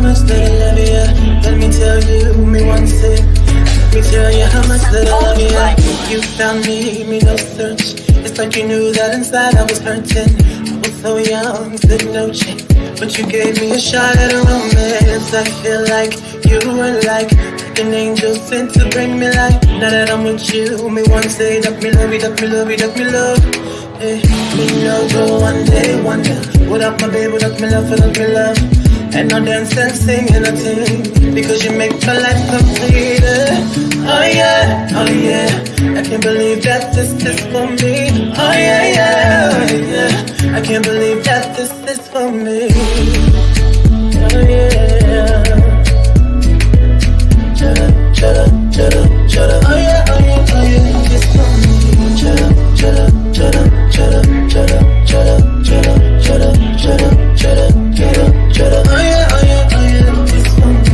much that I love you. Let me tell you, me once it. Let me tell you how much that I love you. You found me no search. It's like you knew that inside I was hurting. I was so young, stood no chance. But you gave me a shot at a romance. I feel like you were like an angel sent to bring me life. Now that I'm with you, me want to say that me love you, that me love you, that me love. Hey, me know go one day wonder. Without my baby, without me love, without me love. And no dance and sing and a thing, because you make my life complete. Oh yeah, oh yeah. I can't believe that this is for me. Oh yeah, yeah, oh yeah. I can't believe that this is for me. Oh yeah. Shut up, shut up, shut up, shut up. Oh yeah, oh yeah, oh yeah. It's for me. Shut up, shut up, shut up, shut up, shut up, shut up, shut up, shut up, shut up, shut up, shut up, shut up. Oh yeah, oh yeah, oh yeah. It's for me.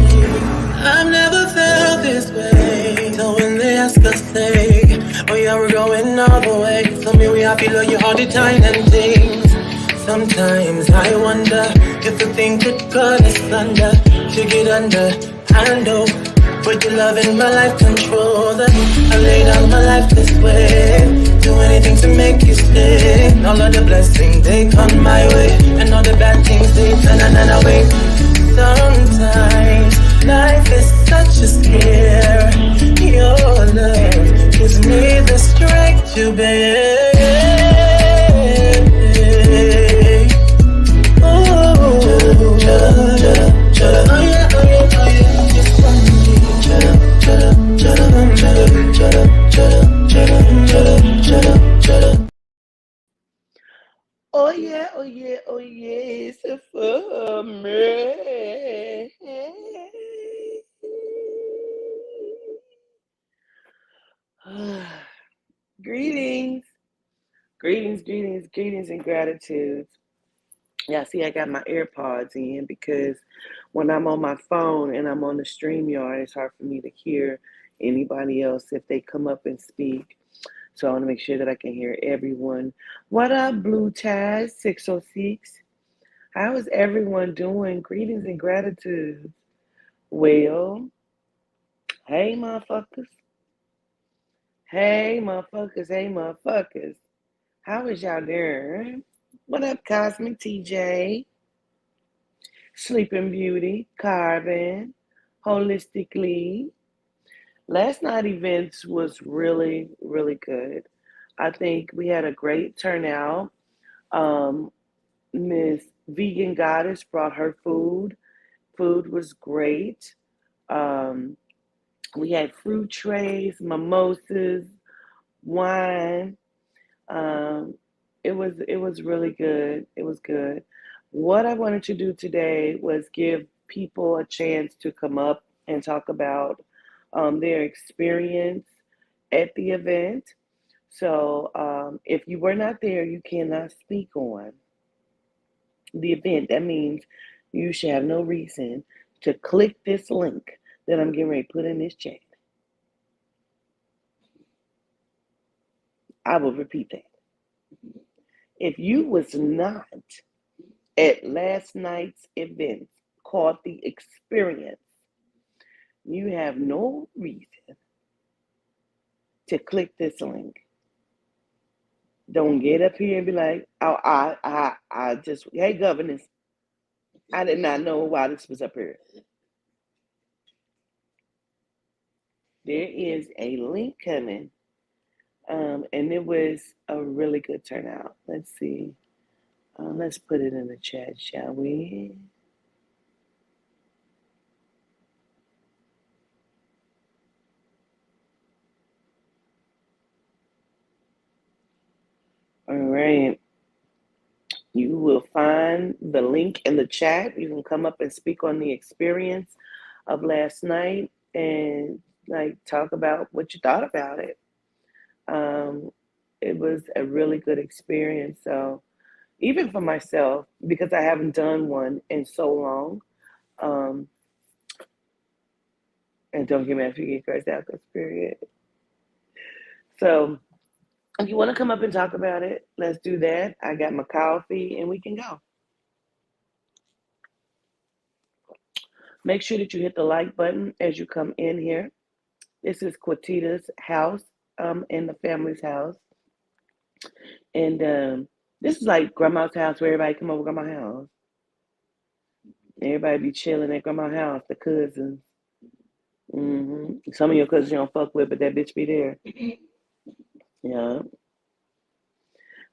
I've never felt this way. So when they ask us, say, oh yeah, we're going all the way. Tell me we happy, love you all the time and things. Sometimes I wonder if the thing could cut us under, to get under. I know, but your love in my life control that. I laid out my life this way, do anything to make you stay. All of the blessings they come my way, and all the bad things they turn away. Sometimes life is such a scare. Your love gives me the strength to bear. Oh, shut up, shut up. Oh yeah, oh yeah, oh yeah. It's funny. Shut up, shut up, shut up, shut up, shut up, shut up, shut up, shut up, shut up, shut up. Oh yeah, oh yeah, oh yeah, it's for me. Greetings, greetings, and gratitude. Yeah, see, I got my AirPods in because when I'm on my phone and I'm on the StreamYard, it's hard for me to hear anybody else if they come up and speak. So I want to make sure that I can hear everyone. What up, Blue Taz 606? How is everyone doing? Greetings and gratitude. Well, hey, motherfuckers. Hey, motherfuckers. Hey, motherfuckers. How is y'all doing? What up, Cosmic TJ? Sleeping Beauty, Carbon, Holistically. Last night events was really, really good. I think we had a great turnout. Um, Miss Vegan Goddess brought her food. Food was great. Um, we had fruit trays, mimosas, wine. Um, it was really good. It was good. What I wanted to do today was give people a chance to come up and talk about their experience at the event. So if you were not there, you cannot speak on the event. That means you should have no reason to click this link that I'm getting ready to put in this chat. I will repeat that. If you was not at last night's event called The Experience, you have no reason to click this link. Don't get up here and be like, oh, I just, hey, governors, I did not know why this was up here. There is a link coming, and it was a really good turnout. Let's see. Let's put it in the chat, shall we? All right. You will find the link in the chat. You can come up and speak on the experience of last night and like talk about what you thought about it. It was a really good experience. So even for myself, because I haven't done one in so long, and don't get mad if you get cursed out, because period. So if you want to come up and talk about it, let's do that. I got my coffee and we can go. Make sure that you hit the like button as you come in here. This is Quatita's house, in the family's house. And this is like grandma's house where everybody come over to grandma's house. Everybody be chilling at grandma's house, the cousins. Some of your cousins you don't fuck with, but that bitch be there. Yeah.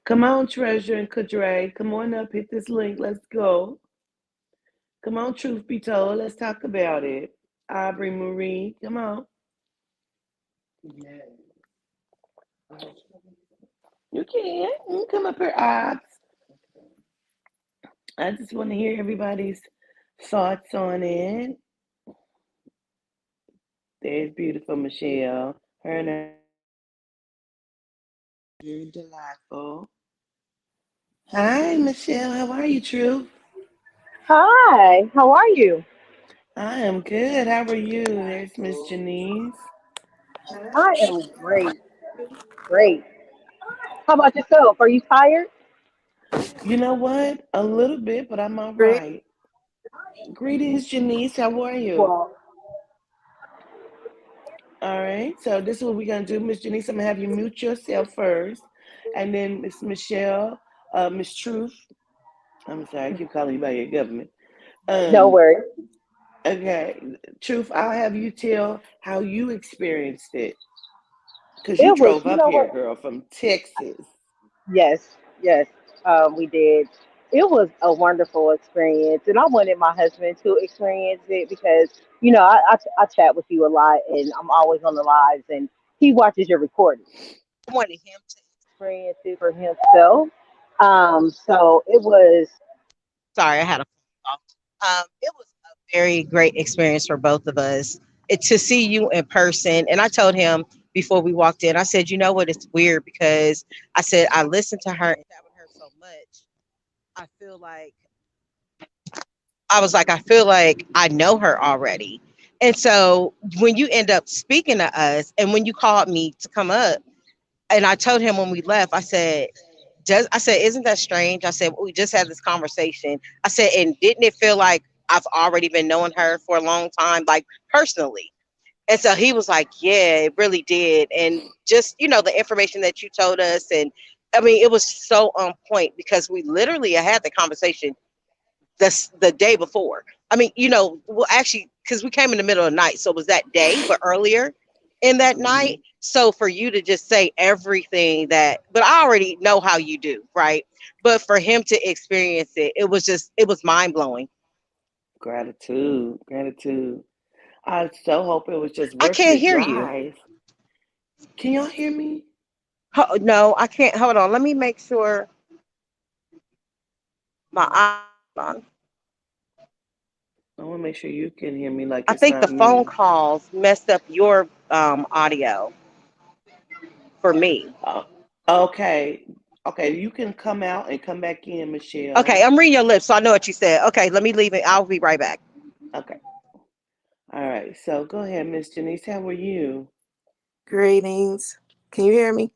Come on, Treasure and Kadre. Come on up, hit this link. Let's go. Come on, truth be told. Let's talk about it. Aubrey Marie, come on. You can. You come up here, Ops. I just want to hear everybody's thoughts on it. There's beautiful Michelle. Her and her very delightful. Hi, Michelle. How are you, Truth? Hi, how are you? I am good. How are you? There's Miss Janice. I am great, great. How about yourself? Are you tired? You know what? A little bit, but I'm all Great. right. Greetings, Janice. How are you? Well, All right. So this is what we're gonna do, Miss Janice. I'm gonna have you mute yourself first, and then Miss Michelle, Miss Truth. I'm sorry, I keep calling you by your government. no Um, worries. okay, Truth. I'll have you tell how you experienced it, cause you It was, drove you up know here, what? girl, from Texas. Yes, yes, we did. It was a wonderful experience, and I wanted my husband to experience it because, I chat with you a lot, and I'm always on the lives, and he watches your recordings. I wanted him to experience it for himself. So it was. Sorry, I had a phone call. It was a very great experience for both of us. To see you in person, and I told him before we walked in, I said, you know what, it's weird because I said I listened to her and chat with her so much. I feel like I feel like I know her already. And so when you end up speaking to us, and when you called me to come up, and I told him when we left, I said, isn't that strange? I said, we just had this conversation. I said, and didn't it feel like I've already been knowing her for a long time, like personally? And so he was like, yeah, it really did. And just, the information that you told us. And I mean, it was so on point because we literally had the conversation the day before. I mean, well, actually, because we came in the middle of the night. So it was that day, but earlier in that Hmm. night. So for you to just say everything but I already know how you do, right? But for him to experience it, it was mind blowing. Gratitude, gratitude. I so hope it was just I worth can't your hear you. drive. Can y'all hear me? No, I can't. Hold on. Let me make sure my on. I want to make sure you can hear me like I it's think the not phone me. calls messed up your audio for me. Uh, okay. Okay, you can come out and come back in, Okay, Michelle. I'm reading your lips, so I know what you said. Okay, let me leave it. I'll be right back. Okay. All right. So go ahead, Miss Janice. How are you? Greetings. Can you hear me?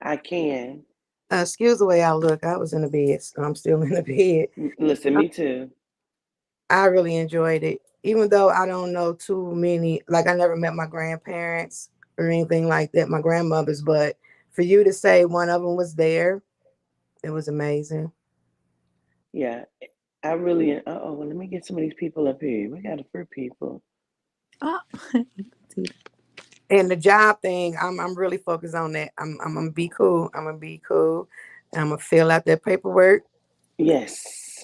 I can. Excuse the way I look. I was in the bed, so I'm still in the bed. Listen, I me too. I really enjoyed it, even though I don't know too many. Like I never met my grandparents or anything like that, my grandmothers. But for you to say one of them was there, it was amazing. Yeah. I really. Oh, well, let me get some of these people up here. We got a few people. Oh, and the job thing, I'm really focused on that. I'm gonna be cool. I'm gonna be cool. I'm gonna fill out that paperwork. Yes.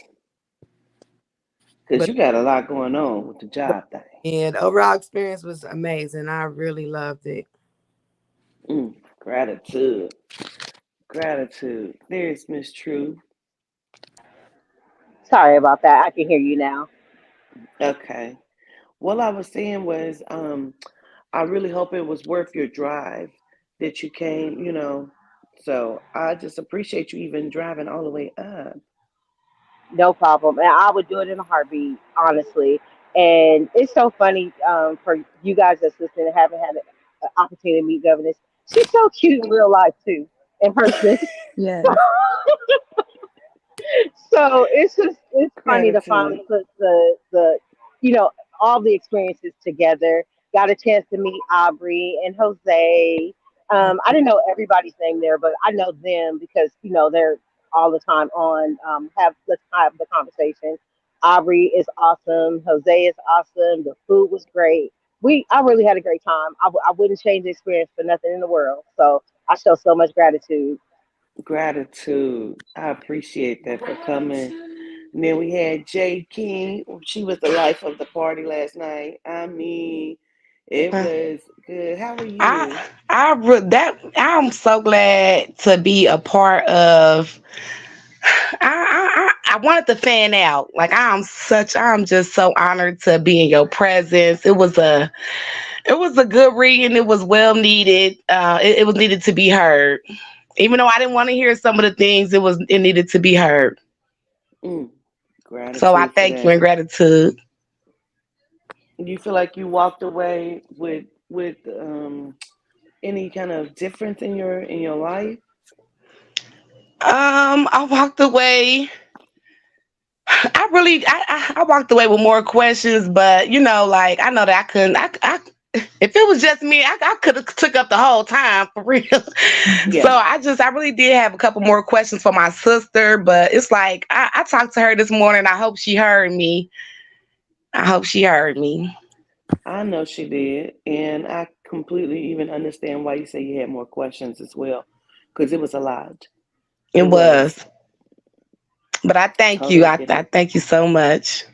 Because But you got a lot going on with the but job thing. yeah, the overall experience was amazing. I really loved it. Gratitude. Gratitude. There's Miss True. Sorry about that. I can hear you now. Okay. What I was saying was, I really hope it was worth your drive that you came. So I just appreciate you even driving all the way up. No problem. And I would do it in a heartbeat, honestly. And it's so funny for you guys that's listening and haven't had an opportunity to meet Governess. She's so cute in real life, too, in person. Yes. So it's funny to finally Gratitude. put the you know all the experiences together. Got a chance to meet Aubrey and Jose. I didn't know everybody's name there, but I know them because they're all the time on. Let's have the conversation. Aubrey is awesome. Jose is awesome. The food was great. I really had a great time. I wouldn't change the experience for nothing in the world. So I show so much gratitude. Gratitude. I appreciate that for coming. And then we had Jay King. She was the life of the party last night. I mean, it was good. How are you? I'm so glad to be a part of. I wanted to fan out. Like I'm just so honored to be in your presence. It was a good reading. It was well needed. It was needed to be heard. Even though I didn't want to hear some of the things, it needed to be heard. Mm, So I gratitude for thank you that. and gratitude. You feel like you walked away with any kind of difference in your life? I walked away. I walked away with more questions, but like I know that I couldn't. If it was just me, I could have took up the whole time for real. So Yeah, I really did have a couple more questions for my sister, but it's like I talked to her this morning. I hope she heard me. I hope she heard me. I know she did, and I completely even understand why you say you had more questions as well, because it was a lot. It It was. was, but I thank you. Totally I, get I it. thank you so much.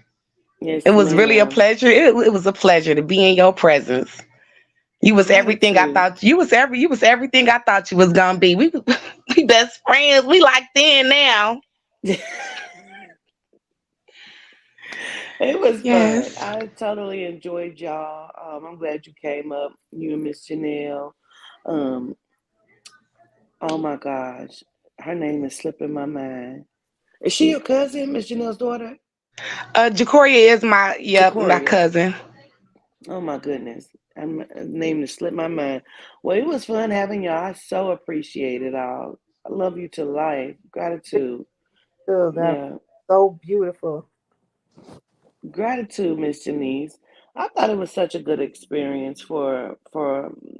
It Yes, was really a ma'am. pleasure. It was a pleasure to be in your presence. You was everything I Gratitude. thought you was everything I thought you was gonna be. We best friends. We like then now. It was fun. Yes. I totally enjoyed y'all. I'm glad you came up, you and Miss Janelle. Um, oh my gosh, her name is slipping my mind. Is she your cousin, Miss Janelle's daughter? Jacoria is my Jacoria. cousin. Oh my goodness, name to slip my mind. Well, it was fun having y'all. I so appreciate it all. I love you to life. Gratitude. Too. That was Yeah. so beautiful. Gratitude, Miss Janice. I thought it was such a good experience for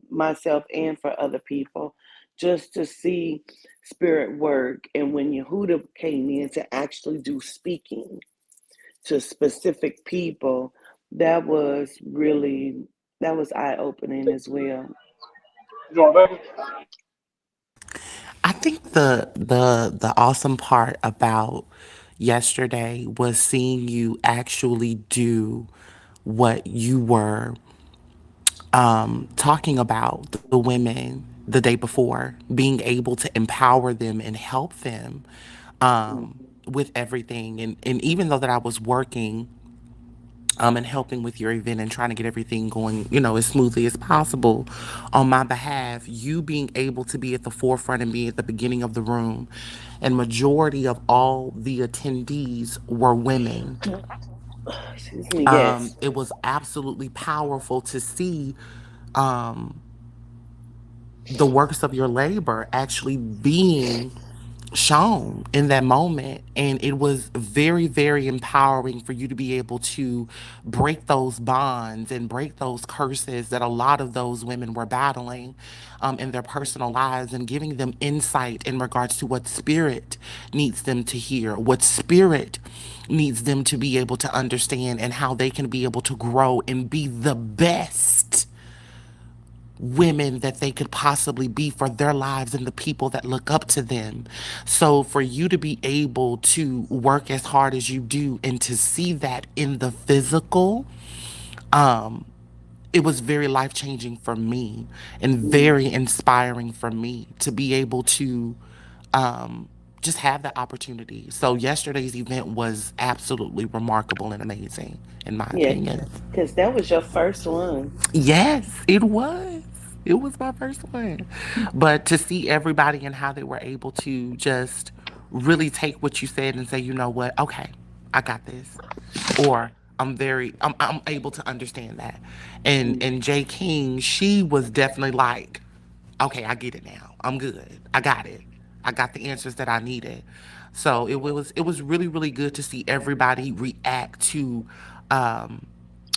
myself and for other people, just to see spirit work. And when Yehuda came in to actually do speaking to specific people, that was really that was eye opening as well. I think the awesome part about yesterday was seeing you actually do what you were talking about the women the day before, being able to empower them and help them with everything. And even though that I was working and helping with your event and trying to get everything going, as smoothly as possible on my behalf, you being able to be at the forefront and be at the beginning of the room, and majority of all the attendees were women. Excuse me. Yes. It was absolutely powerful to see um, the works of your labor actually being shown in that moment. And it was very, very empowering for you to be able to break those bonds and break those curses that a lot of those women were battling in their personal lives, and giving them insight in regards to what spirit needs them to hear, what spirit needs them to be able to understand, and how they can be able to grow and be the best women that they could possibly be for their lives and the people that look up to them. So for you to be able to work as hard as you do and to see that in the physical, um, it was very life changing for me and Mm. very inspiring for me to be able to just have that opportunity. So yesterday's event was absolutely remarkable and amazing, in my Yeah, opinion. because that was your first one. Yes, it was. It was my first one. But to see everybody and how they were able to just really take what you said and say, you know what, okay, I got this. Or I'm able to understand that. And Mm. and Jay King, she was definitely like, okay, I get it now. I'm good. I got it. I got the answers that I needed. So it was really, really good to see everybody react to um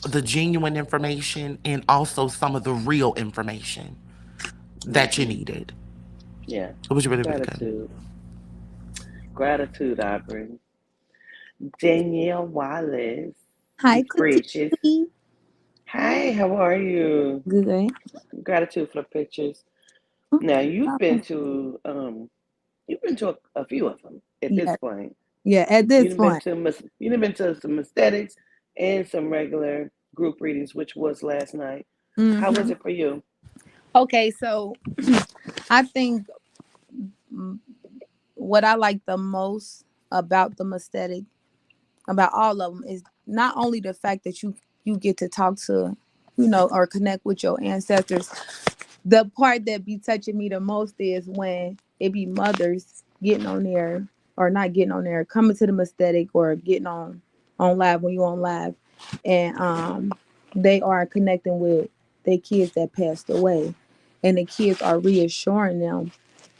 the genuine information and also some of the real information that you needed. Yeah. It was really, really good. Gratitude. Gratitude, Aubrey. Danielle Wallace. Hi, Bridges. Kuti. Hi, how are you? Good. Gratitude for the pictures. Now you've been to a few of them at this Yeah, point. yeah. At this You've been point, to some aesthetics and some regular group readings, which was last night. How was it for you? okay. So, I think what I like the most about the aesthetic, about all of them, is not only the fact that you get to talk to, or connect with your ancestors. The part that be touching me the most is when it be mothers getting on there or not getting on there, coming to the aesthetic or getting on live when you on live, and they are connecting with their kids that passed away, and the kids are reassuring them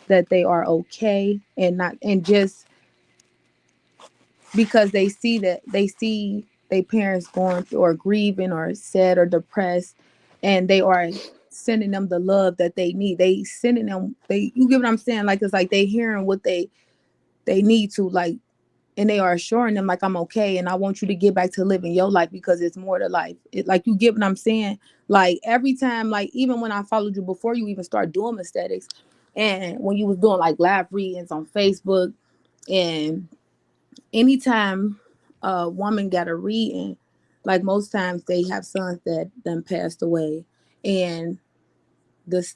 that they are okay, and just because they see their parents going through or grieving or sad or depressed, and they are sending them the love that they need. They sending them, you get what I'm saying? Like, it's like they hearing what they need to, like, and they are assuring them, like, I'm okay, and I want you to get back to living your life because it's more to life. Like, you get what I'm saying? Like, every time, like, even when I followed you before you even start doing aesthetics, and when you was doing like live readings on Facebook, and anytime a woman got a reading, like, most times they have sons that done passed away, and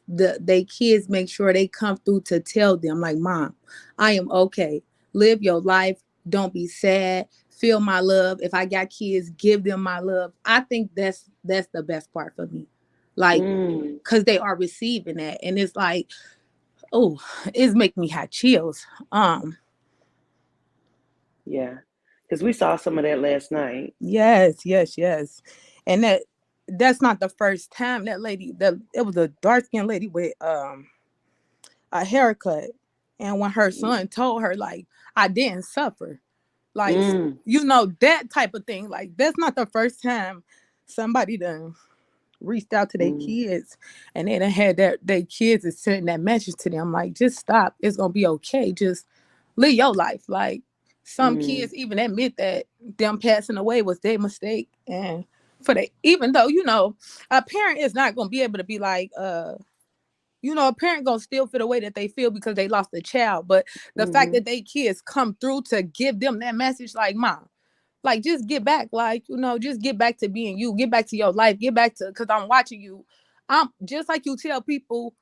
they kids make sure they come through to tell them, like, Mom, I am okay. Live your life. Don't be sad. Feel my love. If I got kids, give them my love. I think that's the best part for me. Like, because they are receiving that. And it's like, oh, it's making me have chills. Yeah, because we saw some of that last night. Yes. And that's not the first time that lady, it was a dark-skinned lady with a haircut. And when her son told her, like, I didn't suffer, like, that type of thing, like, that's not the first time somebody done reached out to their kids, and they done had their kids is sending that message to them, like, just stop, it's gonna be okay, just live your life. Like, some kids even admit that them passing away was their mistake, and even though a parent is not gonna be able to be like, a parent gonna still feel the way that they feel because they lost a child, but the fact that they kids come through to give them that message, like, Mom, like, just get back, like, just get back to being you, get back to your life, get back to, because I'm watching you. I'm just like you tell people,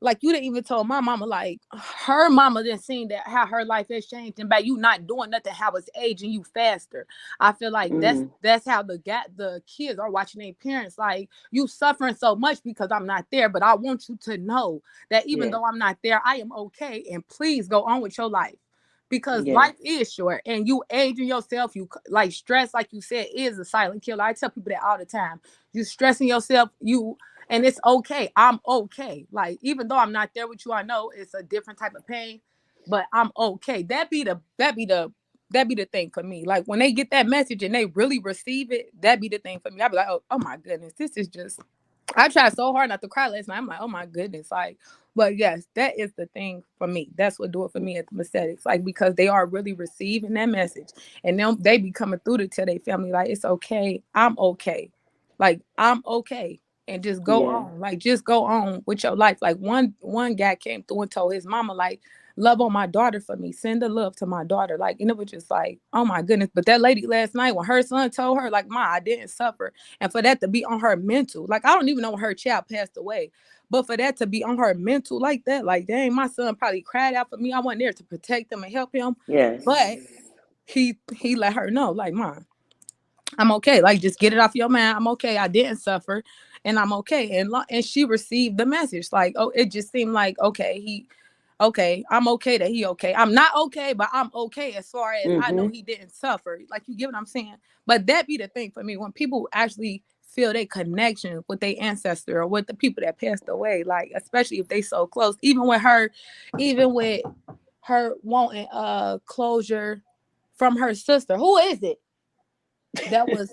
like, you didn't even tell my mama, like, her mama didn't see that how her life has changed, and by you not doing nothing, how it's aging you faster. I feel like that's how the kids are watching their parents, like, you suffering so much because I'm not there, but I want you to know that even though I'm not there, I am okay, and please go on with your life, because life is short, and you aging yourself, you, like, stress, like you said, is a silent killer. I tell people that all the time. You stressing yourself, and it's okay. I'm okay. Like, even though I'm not there with you, I know it's a different type of pain, but I'm okay. That be the thing for me. Like, when they get that message and they really receive it, that be the thing for me. I be like, oh my goodness, this is just. I tried so hard not to cry last night. I'm like, oh my goodness, like. But yes, that is the thing for me. That's what do it for me at the aesthetics, like, because they are really receiving that message, and then they be coming through to tell their family, like, it's okay. I'm okay. Like, I'm okay. And just go on, like, just go on with your life. Like, one guy came through and told his mama, like, love on my daughter for me, send the love to my daughter, like, and it was just like, oh my goodness. But that lady last night, when her son told her, like, Ma, I didn't suffer, and for that to be on her mental, like, I don't even know when her child passed away, but for that to be on her mental like that, like, dang, my son probably cried out for me. I wasn't there to protect him and help him, but he let her know, like, Ma, I'm okay. Like, just get it off your mind. I'm okay. I didn't suffer, and I'm okay. And she received the message. Like, oh, it just seemed like, okay, I'm okay that he okay. I'm not okay, but I'm okay as far as I know he didn't suffer. Like, you get what I'm saying? But that be the thing for me, when people actually feel their connection with their ancestor or with the people that passed away, like, especially if they so close, even with her wanting closure from her sister. Who is it? That was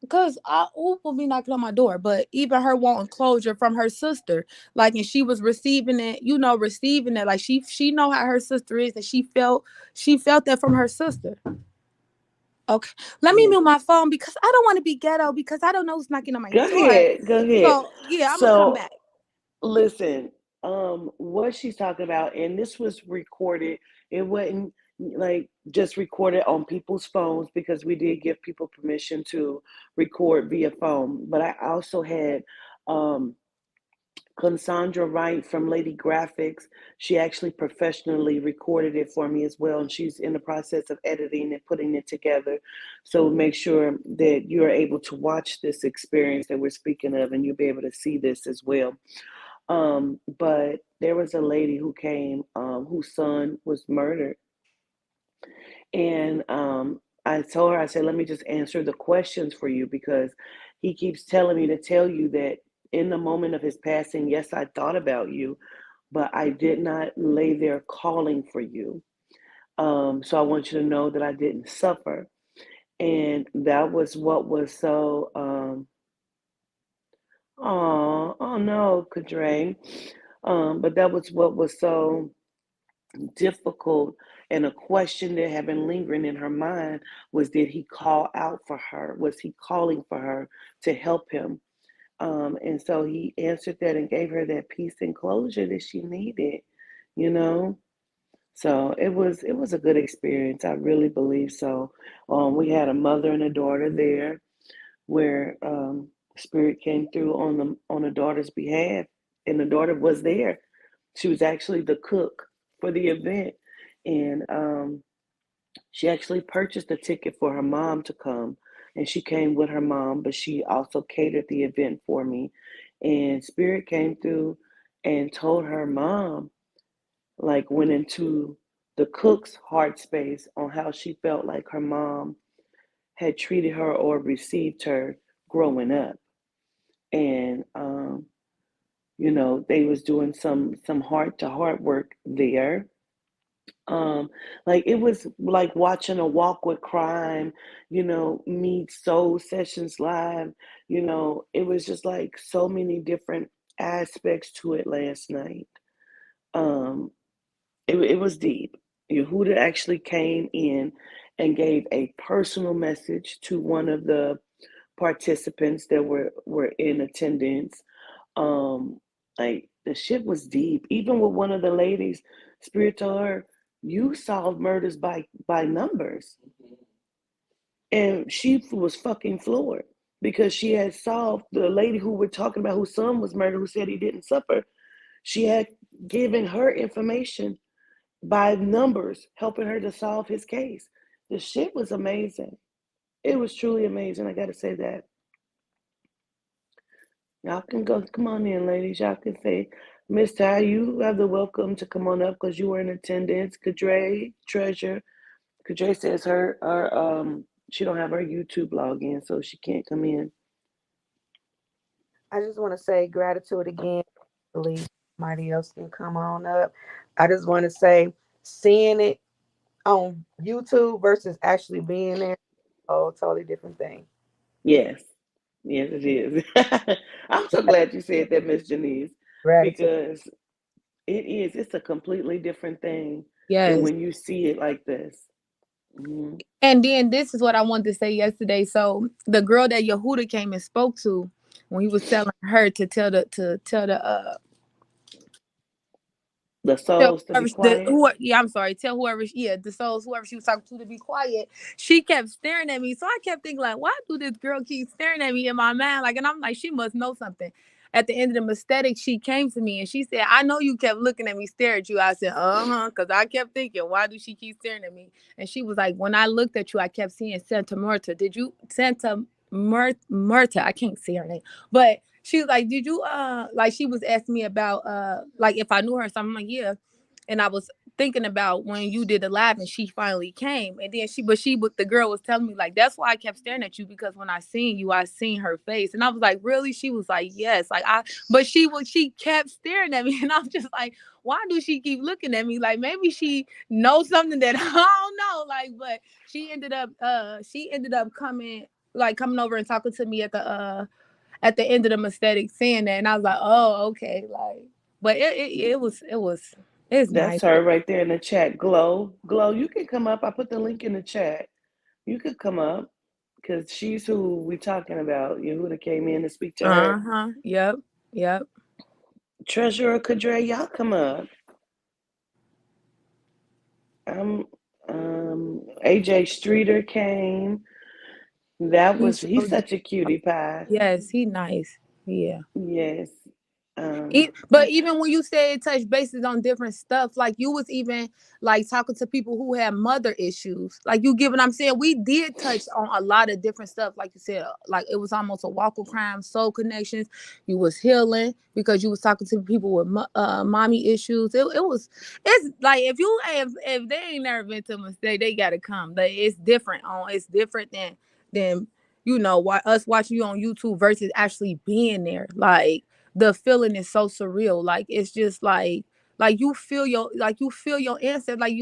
Cause who will be knocking on my door? But even her wanting closure from her sister, like, and she was receiving it, receiving it. Like she know how her sister is, and she felt that from her sister. Okay, let me Yeah. mute my phone because I don't want to be ghetto because I don't know who's knocking on my Go door. ahead. Go ahead. So yeah, I'm gonna come So back. listen, what she's talking about, and this was recorded. It wasn't like just recorded on people's phones because we did give people permission to record via phone. But I also had um Cassandra Wright from Lady Graphics. She actually professionally recorded it for me as well, and she's in the process of editing and putting it together. So make sure that you're able to watch this experience that we're speaking of, and you'll be able to see this as well. But there was a lady who came, whose son was murdered, and I told her, I said, let me just answer the questions for you because he keeps telling me to tell you that in the moment of his passing, yes, I thought about you, but I did not lay there calling for you. So I want you to know that I didn't suffer. And that was what was so, oh no, Kadre. But that was what was so difficult, and a question that had been lingering in her mind was, did he call out for her? Was he calling for her to help him? And so he answered that and gave her that peace and closure that she needed, you know. So it was a good experience. I really believe so. We had a mother and a daughter there, where Spirit came through on the daughter's behalf, and the daughter was there. She was actually the cook for the event, and she actually purchased a ticket for her mom to come, and she came with her mom, but she also catered the event for me. And Spirit came through and told her mom, like, went into the cook's heart space on how she felt like her mom had treated her or received her growing up. And they was doing some heart to heart work there. um like it was like watching a walk with crime, meet soul sessions live. It was just like so many different aspects to it last night. um it was deep. Yehuda actually came in and gave a personal message to one of the participants that were in attendance. um like the shit was deep. Even with one of the ladies, Spirit told her, you solve murders by numbers. And she was fucking floored because she had solved the lady who we're talking about, whose son was murdered, who said he didn't suffer. She had given her information by numbers, helping her to solve his case. The shit was amazing. It was truly amazing. I gotta say that. Y'all can go, come on in, ladies. Y'all can say, Miss Ty, you have the welcome to come on up because you were in attendance. Kadre, Treasure. Kadre says she don't have her YouTube login, so she can't come in. I just want to say gratitude again. Believe somebody else can come on up. I just want to say seeing it on YouTube versus actually being there, oh, totally different thing. Yes. Yes, it is. I'm so glad you said that, Miss Janice, Gratitude. because it's a completely different thing than Yes. when you see it like this. Hmm. And then this is what I wanted to say yesterday. So the girl that Yehuda came and spoke to, when he was telling her to The tell souls to be whoever quiet. I'm sorry, tell whoever the souls, whoever she was talking to be quiet. She kept staring at me. So I kept thinking, like, why do this girl keep staring at me in my mind? Like, and I'm like, she must know something. At the end of the aesthetic, she came to me and she said, I know you kept looking at me, stare at you. I said, because I kept thinking, why do she keep staring at me? And she was like, when I looked at you, I kept seeing Santa Marta. Did you Santa Marta? I can't see her name, but she was like, did you like she was asking me about like if I knew her or something. I'm like, yeah. And I was thinking about when you did the live and she finally came. And then the girl was telling me, like, that's why I kept staring at you, because when I seen you, I seen her face. And I was like, really? She was like, yes. But she kept staring at me. And I'm just like, why do she keep looking at me? Like, maybe she knows something that I don't know. Like, but she ended up coming like coming over and talking to me at the end of the mistake saying that, and I was like, oh, okay, like, but it's That's nice. her right there in the chat. Glow, Glow, you can come up. I put the link in the chat. You could come up because she's who we talking about. Yehuda came in to speak to her. Yep. Treasurer Kadre, y'all come up. AJ Streeter came. He's such a cutie pie. Yes, he nice. Yeah. Yes. But even when you said touch bases on different stuff, like you was even like talking to people who had mother issues. Like you get what I'm saying? We did touch on a lot of different stuff. Like you said, like it was almost a walk of crime, soul connections. You was healing because you was talking to people with mommy issues. It's like if they ain't never been to a mistake, they gotta come. But it's different than us watching you on YouTube versus actually being there. Like the feeling is so surreal. Like it's just like you feel your ancestors. Like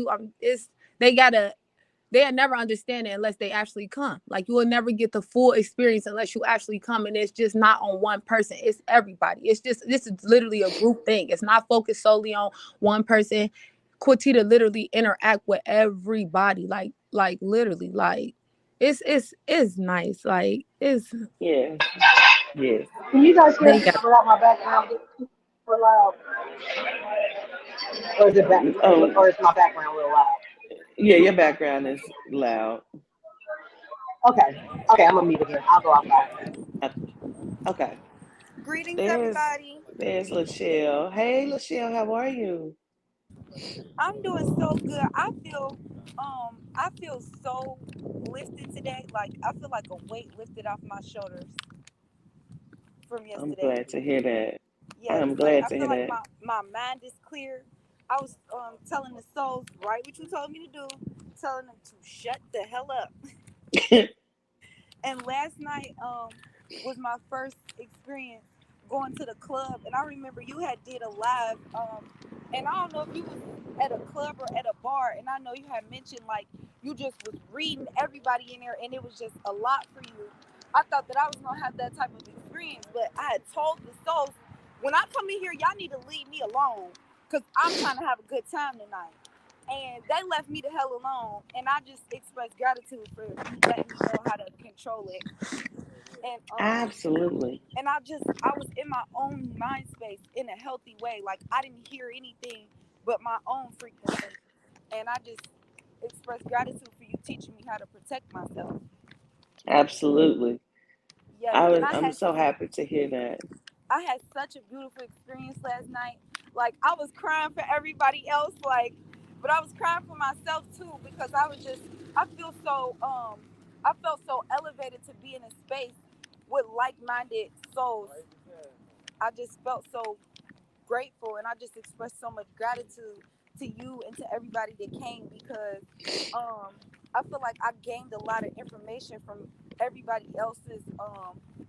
they'll never understand it unless they actually come. Like you will never get the full experience unless you actually come. And it's just not on one person. It's everybody. This is literally a group thing. It's not focused solely on one person. Quatita literally interact with everybody. Like literally, like it's nice. Like it's yes. Yes. Can you guys hear they me got without my background being for loud? Or is it back, or is my background real loud? Yeah, your background is loud. Okay. Okay, I'm gonna mute again. I'll go outside. Okay. Greetings, There's everybody. Lachelle. Hey, Lachelle, how are you? I'm doing so good. I feel so lifted today. Like I feel like a weight lifted off my shoulders from I'm yesterday. glad to hear that. Yes, I'm like glad I to feel hear like that. my mind is clear. I was telling the souls right what you told me to do, telling them to shut the hell up. And last night was my first experience going to the club, and I remember you had did a live, and I don't know if you was at a club or at a bar, and I know you had mentioned like you just was reading everybody in there, and it was just a lot for you. I thought that I was gonna have that type of experience, but I had told the souls when I come in here, y'all need to leave me alone because I'm trying to have a good time tonight. And they left me the hell alone, and I just expressed gratitude for you letting me know how to control it. And Absolutely. and I was in my own mind space in a healthy way. Like I didn't hear anything but my own frequency, and I just expressed gratitude for you teaching me how to protect myself. Absolutely. Yes, and I'm so happy to hear that. I had such a beautiful experience last night. Like I was crying for everybody else, like, but I was crying for myself too because I feel so I felt so elevated to be in a space with like-minded souls. I just felt so grateful, and I just expressed so much gratitude to you and to everybody that came because I feel like I gained a lot of information from everybody else's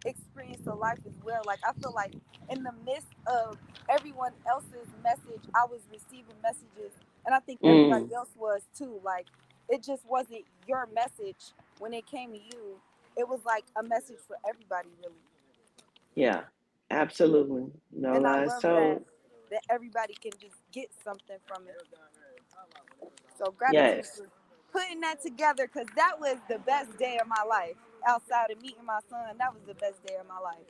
experience of life as well. Like I feel like in the midst of everyone else's message, I was receiving messages, and I think everybody else was too. Like it just wasn't your message when it came to you. It was like a message for everybody, really. Yeah, absolutely. No And I lies love that told. everybody can just get something from it. So gratitude Yes. for putting that together because that was the best day of my life. Outside of meeting my son, that was the best day of my life.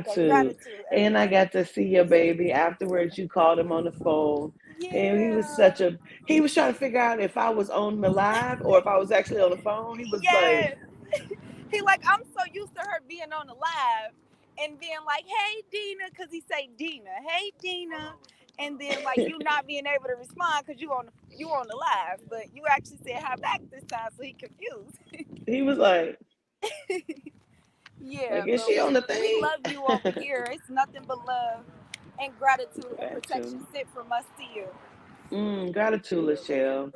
So Gratitude. gratitude, And I everybody. got to see your baby afterwards. You called him on the phone. And Yeah. he was trying to figure out if I was on the live or if I was actually on the phone. He was like, Yes. He like, I'm so used to her being on the live and being like, hey Dina, because he say Dina, hey Dina. And then like you not being able to respond because you on the live, but you actually said hi back this time, so he confused. he was like, Yeah, is but she on the we thing? love you over here. It's nothing but love and gratitude and protection Gratitude. sent from us to you. Gratitude, Lachelle.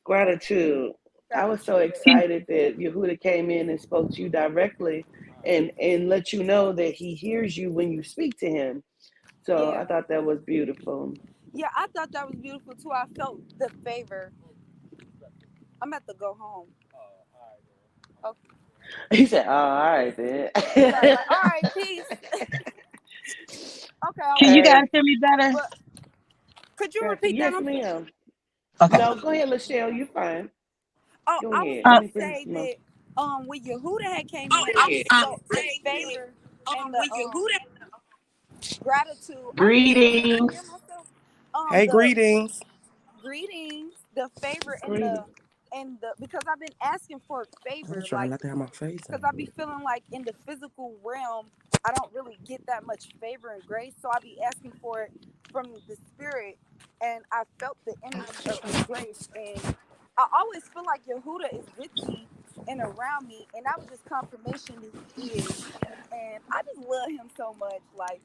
Gratitude. I was so Gratitude. excited that Yehuda came in and spoke to you directly and let you know that he hears you when you speak to him. So I Yeah. thought that was beautiful. Yeah, I thought that was beautiful too. I felt the favor. I'm at to go home. Okay. He said, "Oh, all right then." Like, all right, peace. Okay, I Can was you like, guys Hey, hear me better? but could you gotcha. repeat that? Yes, ma'am. Okay. No, go ahead, Lachelle. You fine. Oh, Go I was ahead. Let Uh, gonna me bring say some up. that when Yehuda had came Go in, I ahead. just felt his favor and the gratitude. I ain't even can I hear Greetings. myself? Hey, The greetings. greetings, the favor Greeting. and the because I've been asking for I was favor, trying like not to have my face because out. I be feeling like in the physical realm, I don't really get that much favor and grace. So I be asking for it from the spirit, and I felt the energy of his grace. And I always feel like Yehuda is with me and around me, and that was just confirmation that he is. And I just love him so much. Like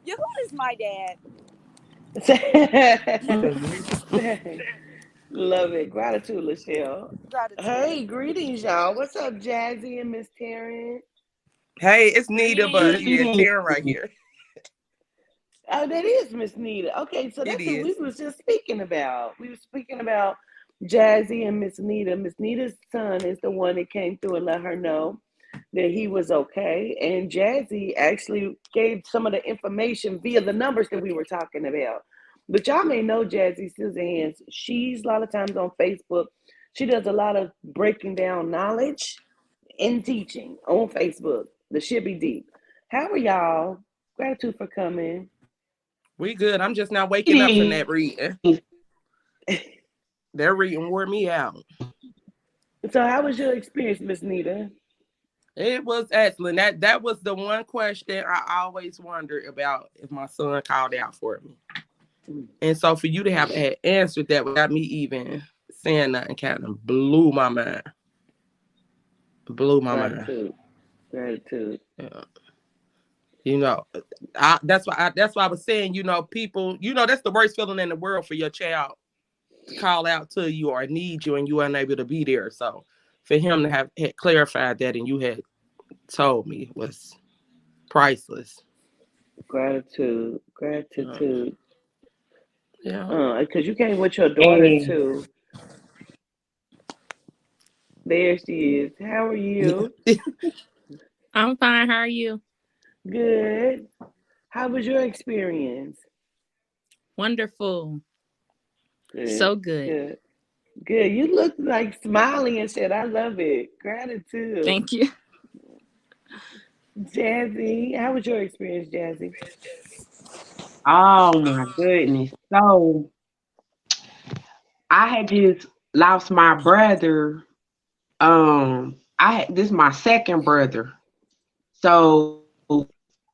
Yehuda is my dad. Love it. Gratitude, Lachelle. Gratitude. Hey, greetings, y'all. What's up, Jazzy and Miss Taryn? Hey, it's Nita, but yeah, Greetings. Taryn right here. Oh, that is Miss Nita. Okay, so It that's who we is. was just speaking about. We were speaking about Jazzy and Miss Nita. Miss Nita's son is the one that came through and let her know that he was okay. And Jazzy actually gave some of the information via the numbers that we were talking about. But y'all may know Jazzy Scissorhands. She's a lot of times on Facebook. She does a lot of breaking down knowledge and teaching on Facebook. The shit be deep. How are y'all? Gratitude for coming. We good. I'm just not waking up from that Greetings. reading. That reading wore me out. So, how was your experience, Miss Nita? It was excellent. That was the one question I always wondered about if my son called out for me. And so for you to have had answered that without me even saying nothing kind of blew my mind. Blew my mind. Gratitude, gratitude. Yeah. You know, that's why I was saying, people, that's the worst feeling in the world for your child to call out to you or need you and you unable to be there. So for him to have had clarified that and you had told me was priceless. Gratitude, gratitude. Yeah. Because you came with your daughter And too. There she is. How are you? I'm fine. How are you? Good. How was your experience? Wonderful. Good, So good. good, good. You look like smiling and shit. I love it. Gratitude. Thank you. Jazzy, how was your experience, Jazzy? oh my goodness. So I had just lost my brother. This is my second brother. So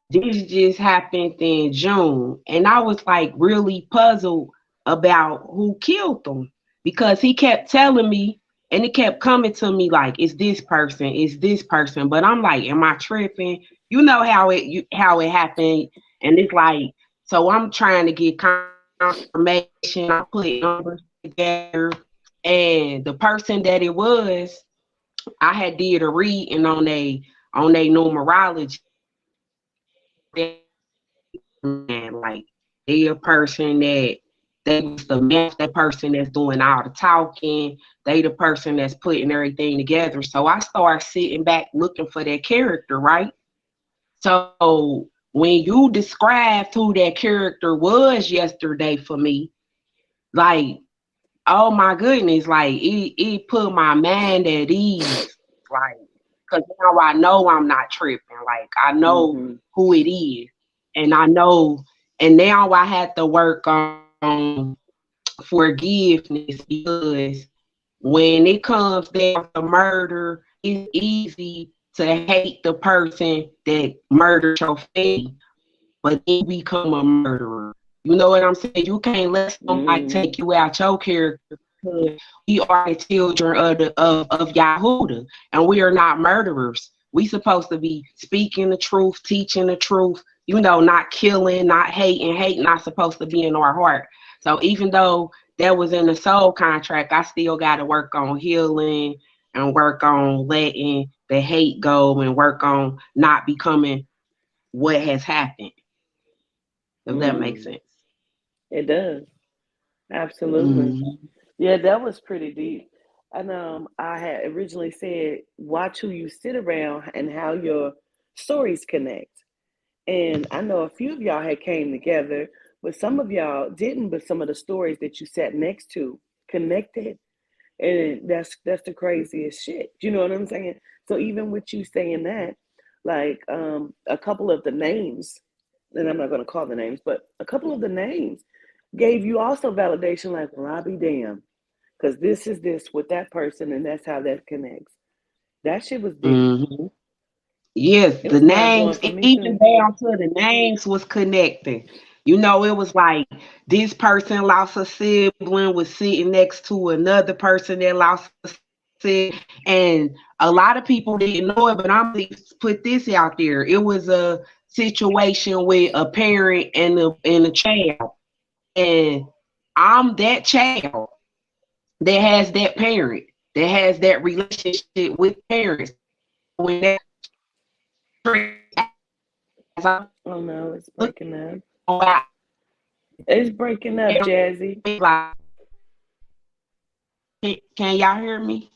this just happened in June. And I was like really puzzled about who killed him because he kept telling me and it kept coming to me like it's this person, it's this person. But I'm like, am I tripping? You know how it happened. And it's like, so I'm trying to get confirmation. I put numbers together. And the person that it was, I had did a reading on a numerology and like they a person that they was the master person that's doing all the talking. They the person that's putting everything together. So I started sitting back looking for that character, right? So when you described who that character was yesterday for me, like, oh my goodness, like it put my mind at ease. Like, cause now I know I'm not tripping. Like I know Mm-hmm. who it is. And I know and now I had to work on forgiveness because when it comes down to murder, it's easy to hate the person that murdered your family, but then become a murderer. You know what I'm saying? You can't let somebody Mm-hmm. take you out your character because we are the children of Yahuda, and we are not murderers. We supposed to be speaking the truth, teaching the truth, not killing, not hating. Hate not supposed to be in our heart. So even though that was in the soul contract, I still got to work on healing and work on letting the hate go and work on not becoming what has happened, if that makes Mm. sense. It does. Absolutely. Mm. Yeah, that was pretty deep. And I had originally said, watch who you sit around and how your stories connect. And I know a few of y'all had came together, but some of y'all didn't. But some of the stories that you sat next to connected, and that's the craziest shit. You know what I'm saying? So even with you saying that, like a couple of the names, and I'm not going to call the names, but a couple of the names gave you also validation. Like, well, I'll be damned, because this is this with that person, and that's how that connects. That shit was deep. Hmm. Yes, It the was mind blowing names, for me even too. down to the names was connecting. You know, it was like this person lost a sibling was sitting next to another person that lost a sibling. And a lot of people didn't know it, but I'm gonna put this out there. It was a situation with a parent and a child. And I'm that child that has that parent, that has that relationship with parents. When that as I Oh no, it's look breaking up. at It's breaking up, Jazzy. like, can y'all hear me?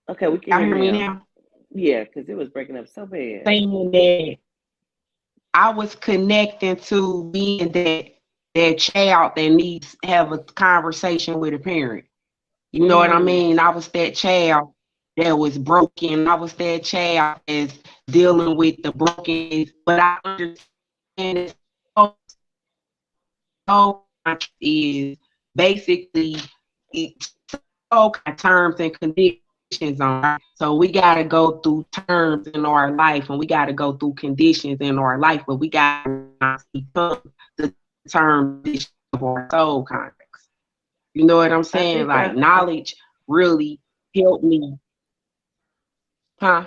Okay, we can Y'all hear hear you me now. now? Yeah, because it was breaking up so bad. Saying that I was connecting to being that child that needs to have a conversation with a parent. You know what I Mm. mean? I was that child that was broken. I was that child that's dealing with the brokenness. But I understand it so much is basically it's all kind of terms and conditions on. Right? So we gotta go through terms in our life, and we gotta go through conditions in our life, but we gotta become the term of our soul contracts. You know what I'm I saying? think Like I knowledge really helped me. Huh?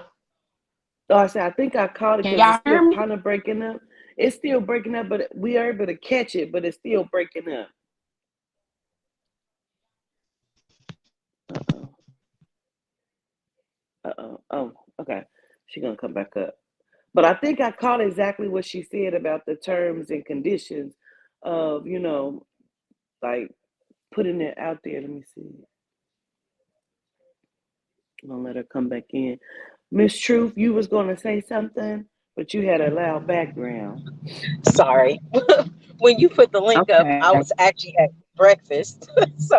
oh, I said I think I caught it Can because it's y'all still hear me? kind of breaking up. It's still breaking up, but we are able to catch it, but it's still breaking up. Uh-oh. Uh-oh. Oh, okay. She's gonna come back up. But I think I caught exactly what she said about the terms and conditions of, like putting it out there. Let me see. I'm gonna let her come back in. Miss Truth, you was gonna say something, but you had a loud background. Sorry. When you put the link up, Okay. I was actually at breakfast. So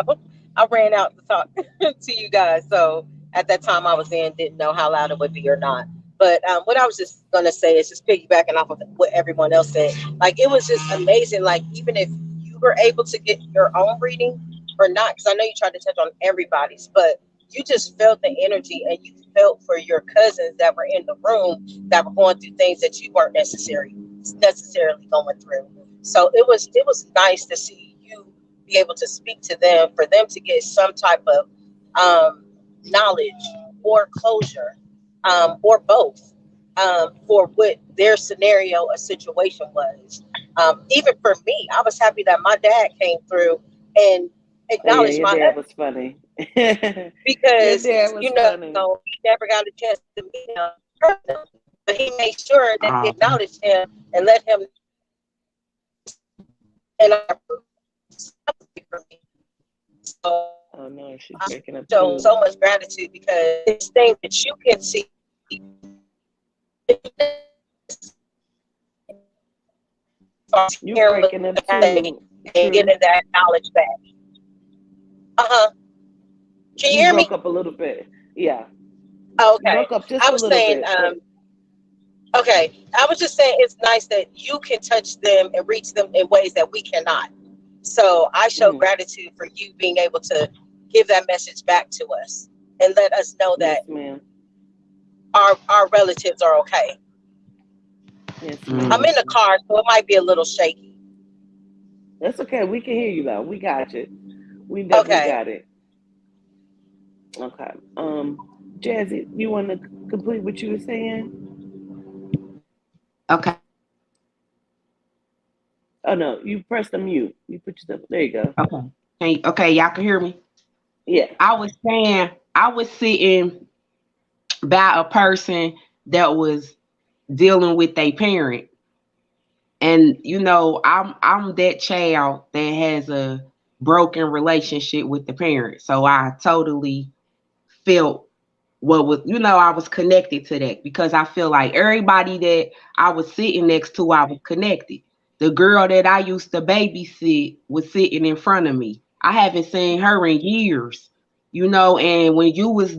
I ran out to talk to you guys. So at that time I was in, didn't know how loud it would be or not. But what I was just going to say is just piggybacking off of what everyone else said. Like, it was just amazing. Like, even if you were able to get your own reading or not, because I know you tried to touch on everybody's, but you just felt the energy and you felt for your cousins that were in the room that were going through things that you weren't necessarily going through. So it was nice to see you be able to speak to them, for them to get some type of knowledge or closure, or both, for what their scenario or situation was. Even for me, I was happy that my dad came through and Oh yeah, acknowledged your my dad was funny. Your because dad was funny. he never got a chance to meet him, personally, but he made sure that he acknowledged him and let him. And so Oh no, she's I breaking up show too. so much gratitude because it's things that you can see You hearing breaking up and too, True. getting that knowledge back. Uh-huh. Can you You hear me? broke up a little bit. Yeah, Oh, you okay. broke up just I a was little saying, bit, but okay. I was just saying it's nice that you can touch them and reach them in ways that we cannot. So I show mm, gratitude for you being able to give that message back to us and let us know yes, that ma'am. our relatives are okay. Yes, I'm ma'am. in the car, so it might be a little shaky. That's okay. We can hear you though. We got you. We definitely Okay. got it. Okay. Jazzy, you want to complete what you were saying? Okay. Oh no, you pressed the mute. You put yourself. There you go. Okay. Okay, y'all can hear me. Yeah. I was saying I was sitting by a person that was dealing with a parent. And I'm that child that has a broken relationship with the parent. So I totally felt what was, I was connected to that because I feel like everybody that I was sitting next to, I was connected. The girl that I used to babysit was sitting in front of me. I haven't seen her in years, and when you was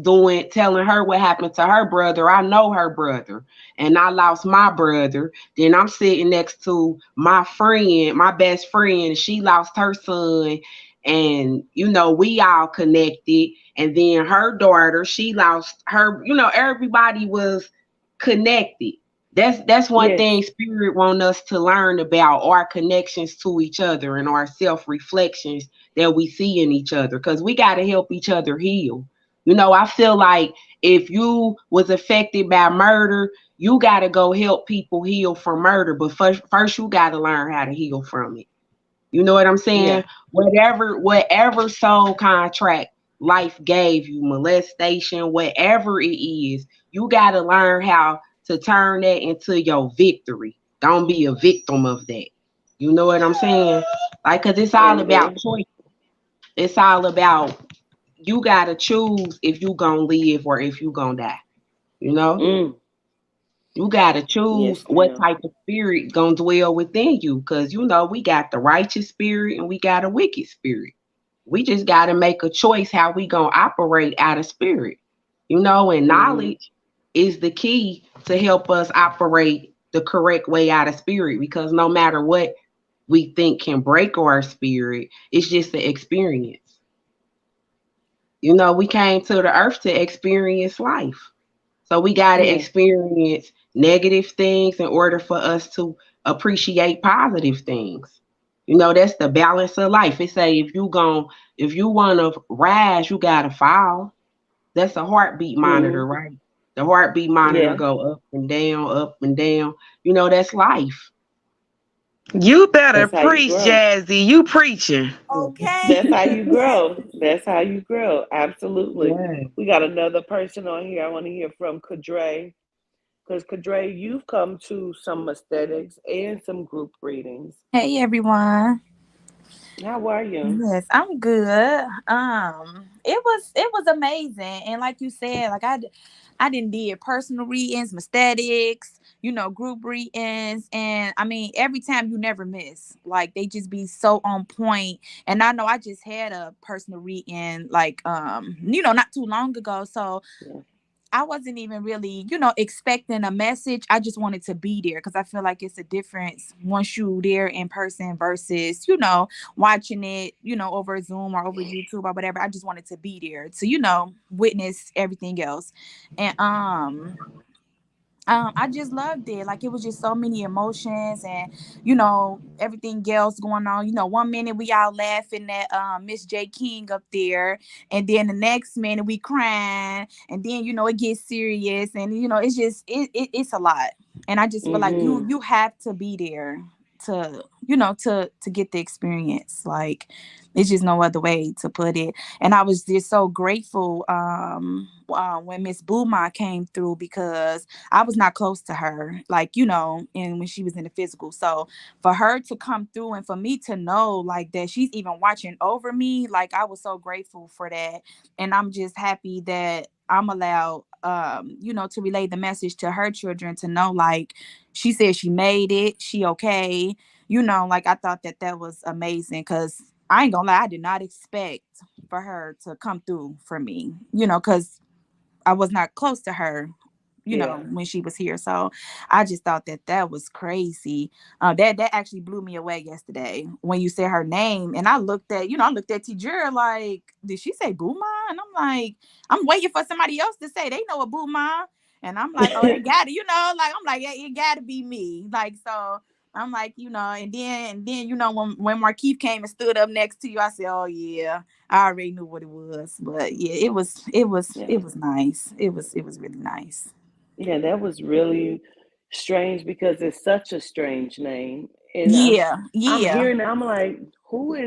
telling her what happened to her brother, I know her brother and I lost my brother. Then I'm sitting next to my friend, my best friend, she lost her son. And, we all connected. And then her daughter, she lost her, everybody was connected. That's one thing Spirit want us to learn about, our connections to each other and our self-reflections that we see in each other, because we got to help each other heal. I feel like if you was affected by murder, you got to go help people heal from murder. But first you got to learn how to heal from it. You know what I'm saying? Yeah. Whatever soul contract life gave you, molestation, whatever it is, you got to learn how to turn that into your victory. Don't be a victim of that. You know what I'm saying? Like, because it's all about choice. It's all about, you got to choose if you going to live or if you going to die. You got to choose what type of spirit going to dwell within you, because, we got the righteous spirit and we got a wicked spirit. We just got to make a choice how we going to operate out of spirit. And knowledge is the key to help us operate the correct way out of spirit, because no matter what we think can break our spirit, it's just an experience. We came to the earth to experience life. So we got to experience negative things in order for us to appreciate positive things. That's the balance of life. It say if you want to rise, you got to fall. That's a heartbeat monitor, right? The heartbeat monitor go up and down, up and down. That's life. You better preach, Jazzy. You preaching. Okay. That's how you grow. That's how you grow. Absolutely. Yeah. We got another person on here. I want to hear from Kadre. Because Kadre, you've come to some aesthetics and some group readings. Hey everyone. How are you? Yes, I'm good. It was amazing. And like you said, like I didn't did personal readings, aesthetics, group readings. And I mean, every time you never miss. Like they just be so on point. And I know I just had a personal reading like not too long ago. So I wasn't even really, expecting a message. I just wanted to be there because I feel like it's a difference once you're there in person versus, watching it, over Zoom or over YouTube or whatever. I just wanted to be there to, witness everything else. And I just loved it. Like it was just so many emotions and, everything else going on. 1 minute we all laughing at Miss J King up there. And then the next minute we crying. And then, it gets serious. And, it's just, it's a lot. And I just feel like you have to be there to, to get the experience. Like it's just no other way to put it. And I was just so grateful when Miss Booma came through because I was not close to her, like, and when she was in the physical. So for her to come through and for me to know like that she's even watching over me, like I was so grateful for that. And I'm just happy that I'm allowed, to relay the message to her children to know, like, she said she made it, she okay, like I thought that was amazing because I ain't gonna lie, I did not expect for her to come through for me, because I was not close to her, when she was here. So I just thought that was crazy. That actually blew me away yesterday when you said her name. And I looked at Tijera like, did she say Booma? And I'm like, I'm waiting for somebody else to say they know a Booma. And I'm like, oh, it got it, like, I'm like, yeah, it got to be me. Like, so I'm like, and then, when Markeith came and stood up next to you, I said, oh yeah, I already knew what it was. But yeah, it was nice. It was really nice. Yeah, that was really strange because it's such a strange name. And I'm hearing, I'm like, what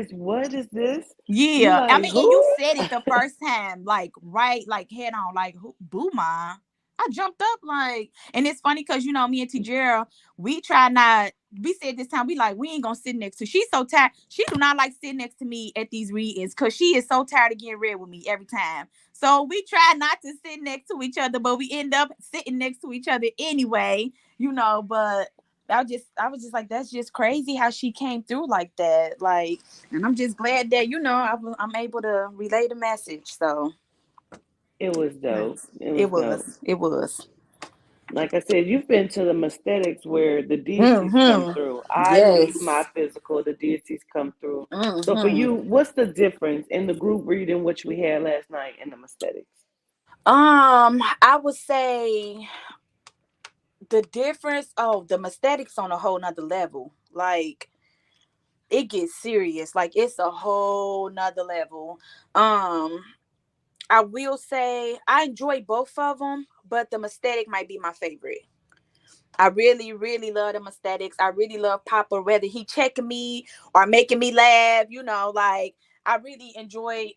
is this? Yeah. Like, I mean, and you said it the first time, like, right, like head on, like, Booma. I jumped up like, and it's funny because me and T Gerald, we said this time, we ain't gonna sit next to. She's so tired. She do not like sitting next to me at these readings because she is so tired of getting read with me every time. So we try not to sit next to each other, but we end up sitting next to each other anyway, but I was just like, that's just crazy how she came through like that. Like, and I'm just glad that, I'm able to relay the message. So It was dope. It was it dope. was. It was. Like I said, you've been to the aesthetics where the deities come Mm-hmm. through. I leave my Yes. physical, the deities come through. So for Mm-hmm. you, what's the difference in the group reading which we had last night and the aesthetics? I would say the difference. Oh, the aesthetics on a whole nother level. Like, it gets serious. Like, it's a whole nother level. I will say I enjoy both of them, but the aesthetic might be my favorite. I really, really love them aesthetics. I really love Papa, whether he checking me or making me laugh. Like, I really enjoy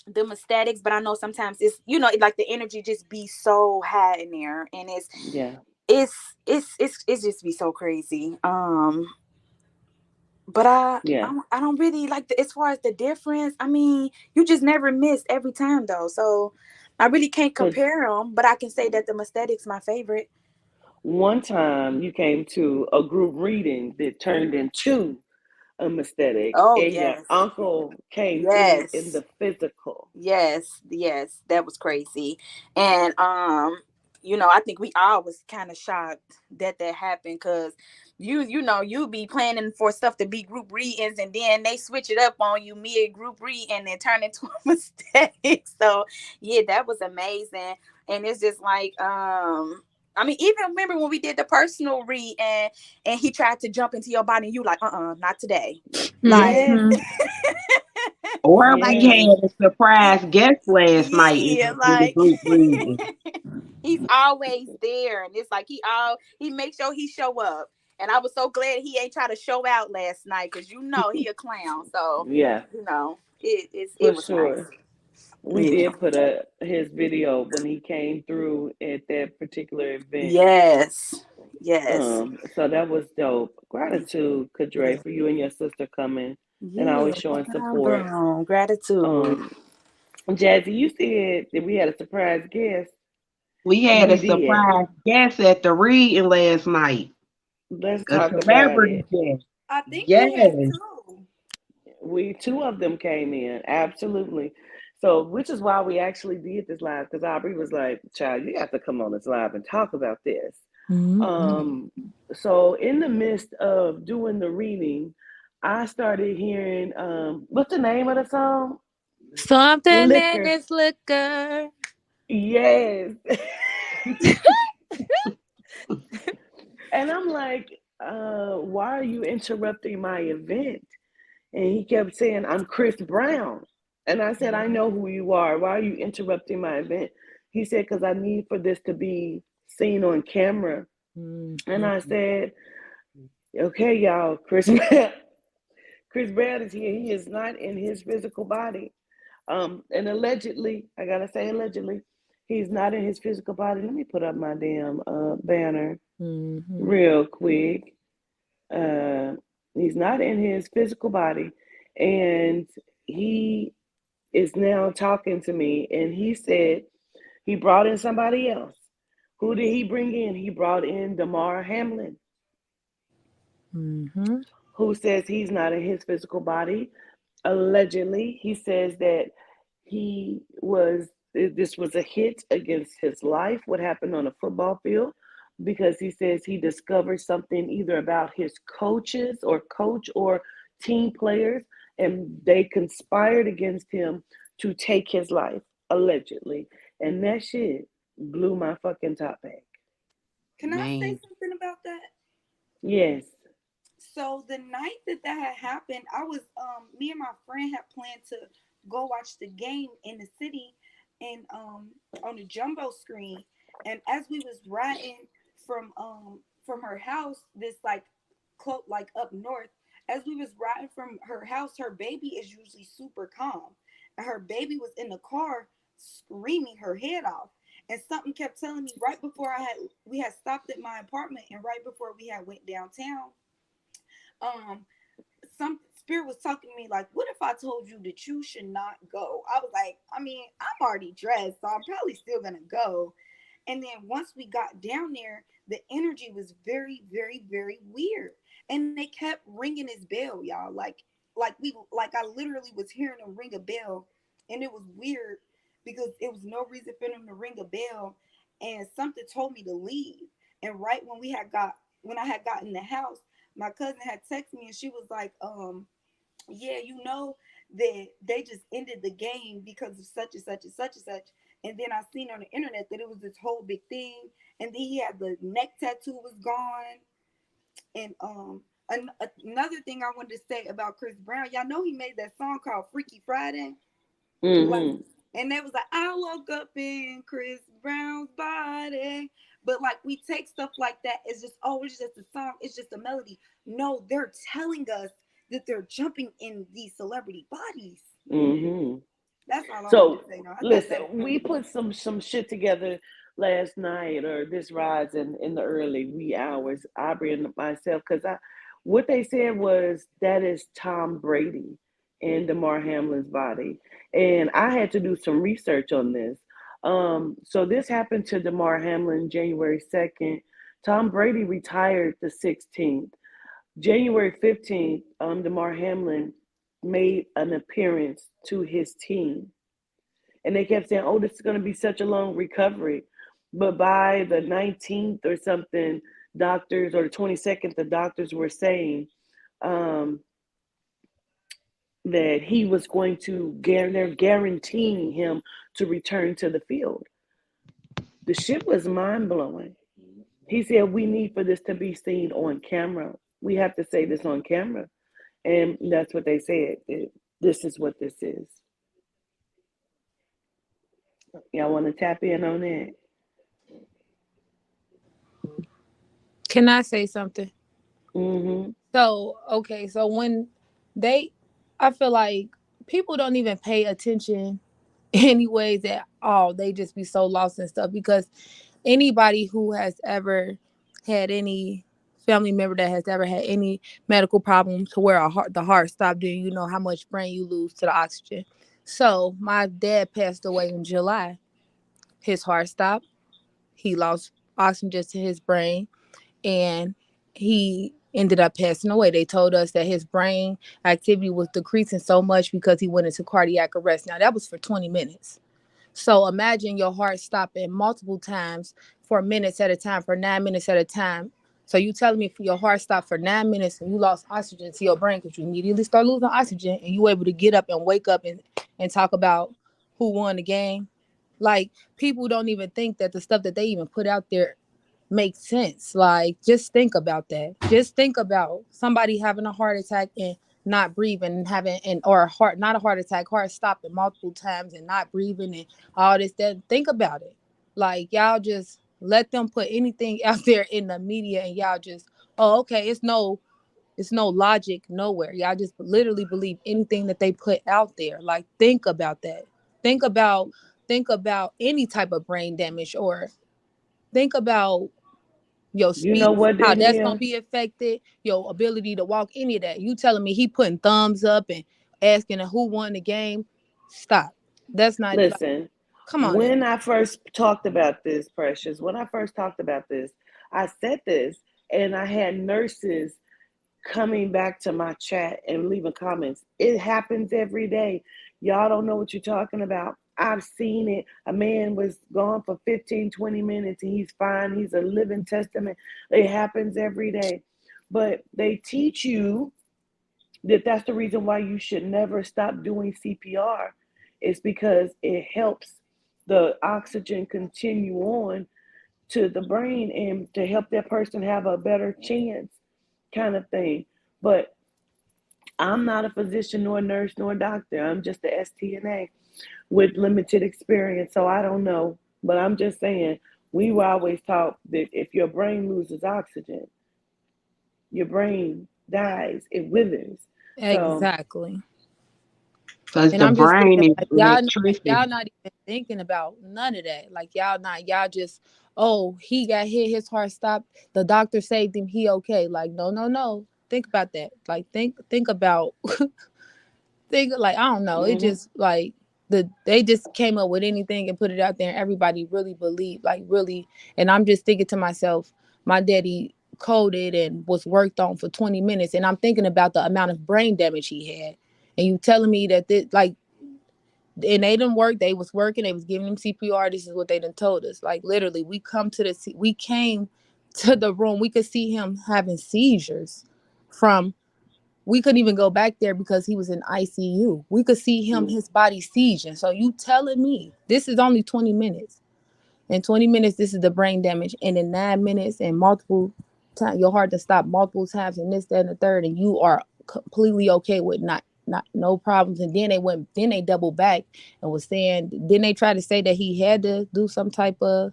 the aesthetics, but I know sometimes it's like the energy just be so high in there, and Yeah. it's just be so crazy. But Yeah. I don't really like as far as the difference. I mean, you just never miss every time though, so I really can't Because compare them. But I can say that the aesthetics my favorite. one time you came to a group reading that turned into a aesthetic, Oh and your yes, uncle came through in yes. the physical. Yes, that was crazy. And I think we all was kind of shocked that happened because you be planning for stuff to be group readings and then they switch it up on you mid group read and then turn into a mistake. So yeah, that was amazing. And it's just like I mean, even remember when we did the personal read and he tried to jump into your body and you like, not today. Like Yes. Mm-hmm. Or we like Yes. had a surprise guest last night yeah, in the like group reading. he's always there, and it's like he makes sure he show up. And I was so glad he ain't try to show out last night because he a clown. So Yeah, it for was nice. sure. We Yeah. did put his video when he came through at that particular event. Yes. Yes. So that was dope. Gratitude, Yeah. Kadre, for you and your sister coming and Yeah. always No showing support. problem. Gratitude. Um, Jazzy, you said that we had a surprise guest. We had We a did. surprise guest at the reading last night. Let's A talk about celebrity it. guest. I think we had Yes. two. We two of them came in, absolutely. So, which is why we actually did this live because Aubrey was like, "Child, you have to come on this live and talk about this." Mm-hmm. Um, so in the midst of doing the reading, I started hearing what's the name of the song? Something in Liquor. this liquor. Yes. And I'm like, why are you interrupting my event? And he kept saying, I'm Chris Brown. And I said, I know who you are. Why are you interrupting my event? He said, because I need for this to be seen on camera. And I Mm-hmm. said, okay, y'all, Chris Brown. Chris Brown is here. He is not in his physical body. And allegedly, I gotta say allegedly, he's not in his physical body. Let me put up my damn banner Mm-hmm. real quick. Uh, he's not in his physical body, and he is now talking to me. And he said he brought in somebody else. Who did he bring in? He brought in Damar Hamlin, Mm-hmm. who says he's not in his physical body. Allegedly, he says that he was this was a hit against his life, what happened on a football field, because he says he discovered something either about his coach or team players, and they conspired against him to take his life, allegedly. And that shit blew my fucking top back. Can I say Man. something about that? Yes. So the night that had happened, I was me and my friend had planned to go watch the game in the city and on the jumbo screen. And as we was riding from her house, this like like up north, as we was riding from her house, her baby is usually super calm. And her baby was in the car screaming her head off. And something kept telling me right before we had stopped at my apartment, and right before we had went downtown, some spirit was talking to me like, what if I told you that you should not go? I was like, I mean, I'm already dressed, so I'm probably still gonna go. And then once we got down there, the energy was very, very, very weird. And they kept ringing his bell, y'all. Like I literally was hearing him ring a bell, and it was weird because it was no reason for him to ring a bell. And something told me to leave. And right when I had gotten the house, my cousin had texted me, and she was like, yeah, you know that they just ended the game because of such and such and such and such. And then I seen on the internet that it was this whole big thing. And then he had the neck tattoo was gone. And another thing I wanted to say about Chris Brown, y'all know he made that song called Freaky Friday. Mm-hmm. And they was like, I woke up in Chris Brown's body. But like, we take stuff like that, it's just, oh, it's just a song, it's just a melody. No, they're telling us that they're jumping in these celebrity bodies. Mm-hmm. That's all I So wanted to say. No, listen, we put some shit together last night or this rise in the early wee hours, Aubrey and myself, because what they said was that is Tom Brady in DeMar Hamlin's body. And I had to do some research on this. So this happened to DeMar Hamlin January 2nd. Tom Brady retired the 16th. January 15th, DeMar Hamlin made an appearance to his team. And they kept saying, oh, this is going to be such a long recovery. But by the 19th or something, doctors, or the 22nd, the doctors were saying that he was going to, they're guaranteeing him to return to the field. The shit was mind-blowing. He said, we need for this to be seen on camera. We have to say this on camera. And that's what they said. This is what this is. Y'all want to tap in on that? Can I say something? Mm-hmm. So, okay, so when I feel like people don't even pay attention anyways at all. They just be so lost in stuff because anybody who has ever had any family member that has ever had any medical problem to where the heart stopped, then you know how much brain you lose to the oxygen. So my dad passed away in July. His heart stopped. He lost oxygen to his brain, and he ended up passing away. They told us that his brain activity was decreasing so much because he went into cardiac arrest. Now that was for 20 minutes. So imagine your heart stopping multiple times for minutes at a time, for 9 minutes at a time. So you telling me your heart stopped for 9 minutes and you lost oxygen to your brain because you immediately start losing oxygen, and you were able to get up and wake up and talk about who won the game? Like, people don't even think that the stuff that they even put out there makes sense. Like, just think about that. Just think about somebody having a heart attack and not breathing, and or a heart, not a heart attack, heart stopping multiple times and not breathing and all this. That, think about it. Like, y'all just let them put anything out there in the media, and y'all just, oh, okay, it's no logic nowhere. Y'all just literally believe anything that they put out there. Like, think about that. Think about any type of brain damage, or think about your speech, You know what, how that's Danielle? gonna be affected, your ability to walk, any of that. You telling me he putting thumbs up and asking who won the game? Stop. That's not, like, Listen, come on now. when I first talked about this, Precious, when I first talked about this, I said this, and I had nurses coming back to my chat and leaving comments. It happens every day. Y'all don't know what you're talking about. I've seen it. A man was gone for 15, 20 minutes and he's fine. He's a living testament. It happens every day. But they teach you that that's the reason why you should never stop doing CPR. It's because it helps the oxygen continue on to the brain and to help that person have a better chance, kind of thing. But I'm not a physician, nor a nurse, nor a doctor. I'm just a STNA with limited experience, so I don't know. But I'm just saying, we were always taught that if your brain loses oxygen, your brain dies, it withers. Exactly. Because And the I'm just brain thinking is like electricity. y'all not even thinking about none of that. Like y'all just, oh, he got hit, his heart stopped, the doctor saved him, he okay. Like no. Think about that. Like think about think like I don't know. It Mm-hmm. just like they just came up with anything and put it out there and everybody really believed, like really. And I'm just thinking to myself, my daddy coded and was worked on for 20 minutes and I'm thinking about the amount of brain damage he had. And you telling me that this like and they didn't work, they was working, they was giving him CPR. This is what they done told us. Like literally, we came to the room, we could see him having seizures from we couldn't even go back there because he was in ICU. We could see him, his body seizing. So you telling me this is only 20 minutes. In 20 minutes, this is the brain damage. And in 9 minutes and multiple times, your heart to stop multiple times and this, that, and the third, and you are completely okay with not no problems. And then they doubled back and was saying, then they tried to say that he had to do some type of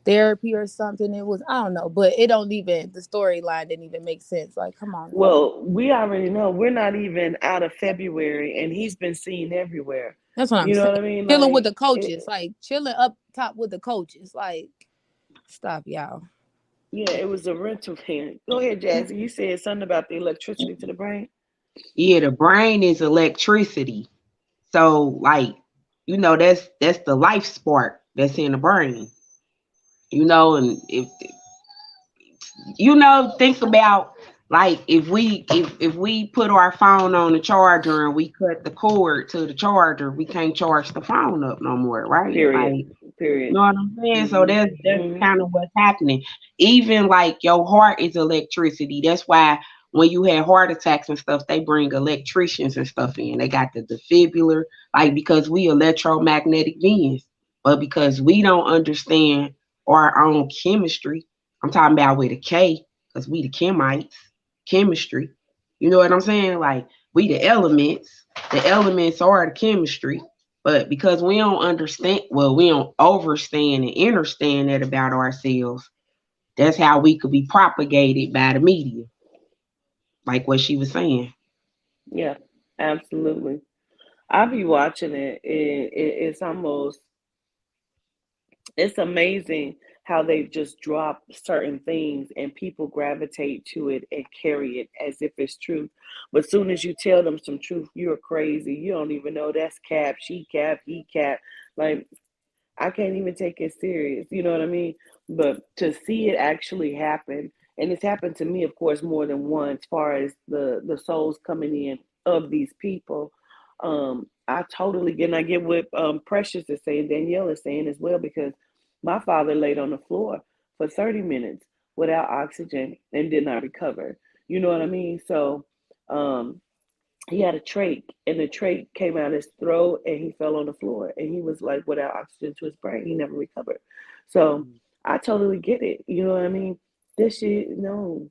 therapy or something. It was, I don't know, but it don't even, the storyline didn't even make sense. Like, come on. Well, we already know we're not even out of February, and he's been seen everywhere. That's what I'm You know saying. what I mean? Chilling with Like the coaches, like chilling up top with the coaches. Like, stop, y'all. yeah, it was a rental thing. Go ahead, Jazzy. You said something about the electricity to the brain. Yeah, the brain is electricity. So like, that's the life spark that's in the brain. And if think about like if we put our phone on the charger and we cut the cord to the charger, we can't charge the phone up no more, right? Period. Like, Period. you know what I'm saying? So that's Mhm. kind of what's happening. Even like your heart is electricity. That's why when you have heart attacks and stuff, they bring electricians and stuff in. They got the defibrillator, like because we electromagnetic beings. But because we don't understand our own chemistry, I'm talking about with a K, because we the chemites, chemistry. You know what I'm saying? Like we the elements. The elements are the chemistry. But because we don't understand, well, we don't overstand and understand that about ourselves, that's how we could be propagated by the media, like what she was saying. Yeah, absolutely. I be watching it. It's amazing how they just drop certain things and people gravitate to it and carry it as if it's truth. But soon as you tell them some truth, you're crazy. You don't even know that's cap, she cap, he cap. Like I can't even take it serious. You know what I mean? But to see it actually happen, and it's happened to me, of course, more than once, as far as the souls coming in of these people. I totally get, and I get what Precious is saying, Danielle is saying as well, because my father laid on the floor for 30 minutes without oxygen and did not recover. You know what I mean? So um, he had a trach, and the trach came out his throat, and he fell on the floor, and he was like without oxygen to his brain. He never recovered. So I totally get it. You know what I mean? This shit, no.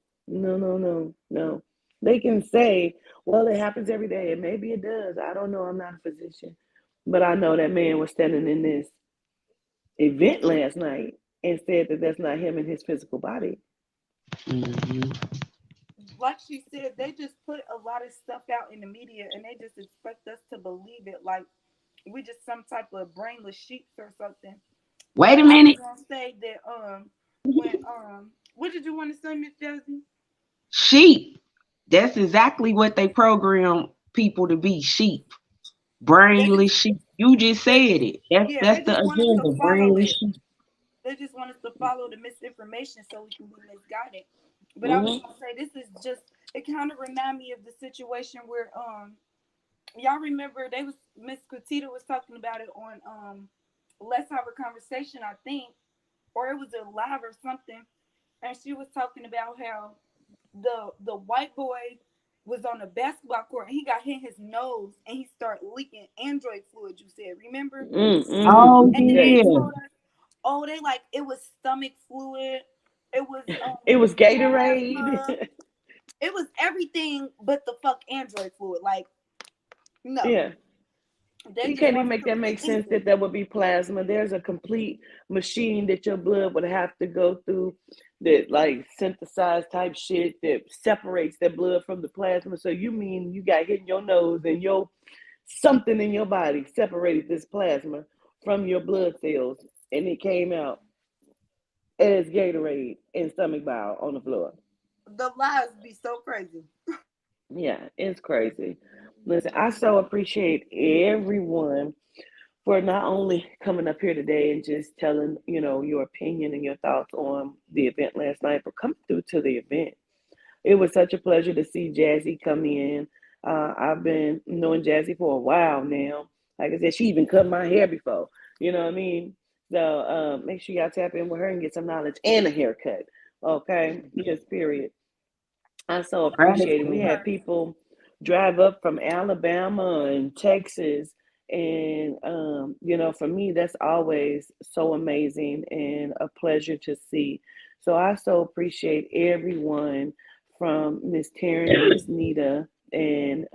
They can say, well, it happens every day, and maybe it does. I don't know. I'm not a physician, but I know that man was standing in this event last night and said that that's not him in his physical body. Mm-hmm. Like she said, they just put a lot of stuff out in the media and they just expect us to believe it like we just some type of brainless sheep or something. Wait a I was minute. gonna say that when what did you want to say, Miss Jessie? Sheep. That's exactly what they program people to be, sheep. They Brainless just sheep. You just said they it. That's yeah, that's they the just want us to agenda. follow Brainless it. sheep. They just want us to follow the misinformation so we can be misguided. But I was Mm-hmm. gonna say this is just it kind of remind me of the situation where y'all remember they was Miss Quatita was talking about it on Let's Have a Conversation, I think, or it was a live or something, and she was talking about how the white boy was on a basketball court and he got hit in his nose and he started leaking android fluid. You said, remember? Oh And then they Mm-hmm. yeah. told us, oh, they like it was stomach fluid, it was It was plasma, Gatorade. it was everything but the fuck android fluid. Like, no, Yeah. they You just can't even want make to that make believe sense anything. that that would be plasma. There's a complete machine that your blood would have to go through that like synthesized type shit that separates that blood from the plasma. So you mean you got hit in your nose and your something in your body separated this plasma from your blood cells and it came out as Gatorade and stomach bile on the floor. The lives be so crazy. Yeah, it's crazy. Listen, I so appreciate everyone for not only coming up here today and just telling, your opinion and your thoughts on the event last night, but coming through to the event. It was such a pleasure to see Jazzy come in. I've been knowing Jazzy for a while now. Like I said, she even cut my hair before. You know what I mean? So make sure y'all tap in with her and get some knowledge and a haircut. Okay? Just period. I so appreciate it. We had people drive up from Alabama and Texas. And, for me, that's always so amazing and a pleasure to see. So I so appreciate everyone from Miss Taryn, Miss Nita, and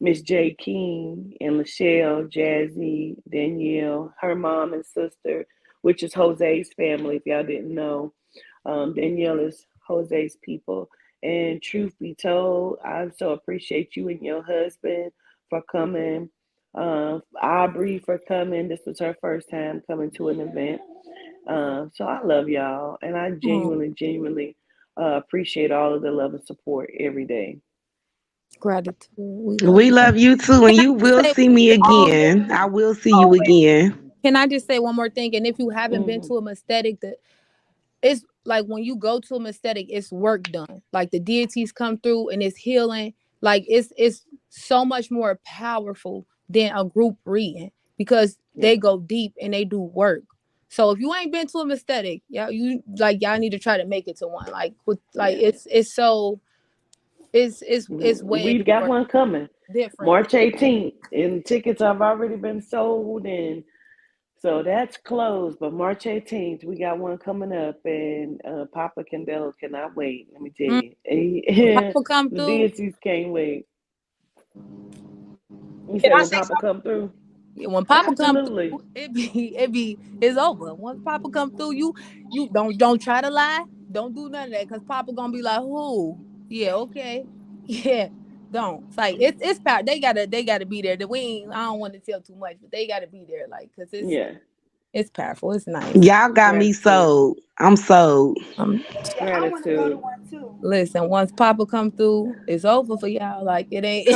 Miss J. King and Lachelle, Jazzy, Danielle, her mom and sister, which is Jose's family, if y'all didn't know. Danielle is Jose's people. And truth be told, I so appreciate you and your husband for coming. Aubrey for coming. This was her first time coming to an event. So I love y'all. And I genuinely appreciate all of the love and support every day. Gratitude. We love you too, and you will see me again. I will see you again. Can I just say one more thing? And if you haven't been to a Mesthetic, it's like when you go to a Mesthetic, it's work done. Like the deities come through and it's healing. Like it's so much more powerful than a group reading because they go deep and they do work. So if you ain't been to a Mesthetic, y'all need to try to make it to one. It's way We've got one coming. different. March 18th, and tickets have already been sold, and so that's closed. But March 18th, we got one coming up, and Papa Candelo cannot wait. Let me tell you, Papa come the through. deities can't wait. You said when Papa come through? Yeah, when Papa come through, it's over. Once Papa come through, you don't try to lie. Don't do none of that because Papa gonna be like, who? Yeah, okay. Yeah, don't. It's like it's power. They gotta be there. I don't want to tell too much, but they gotta be there, because it's powerful. It's nice. Y'all got me sold. I'm sold. Yeah, I want to go to one too. Listen, once Papa come through, it's over for y'all. Like it ain't.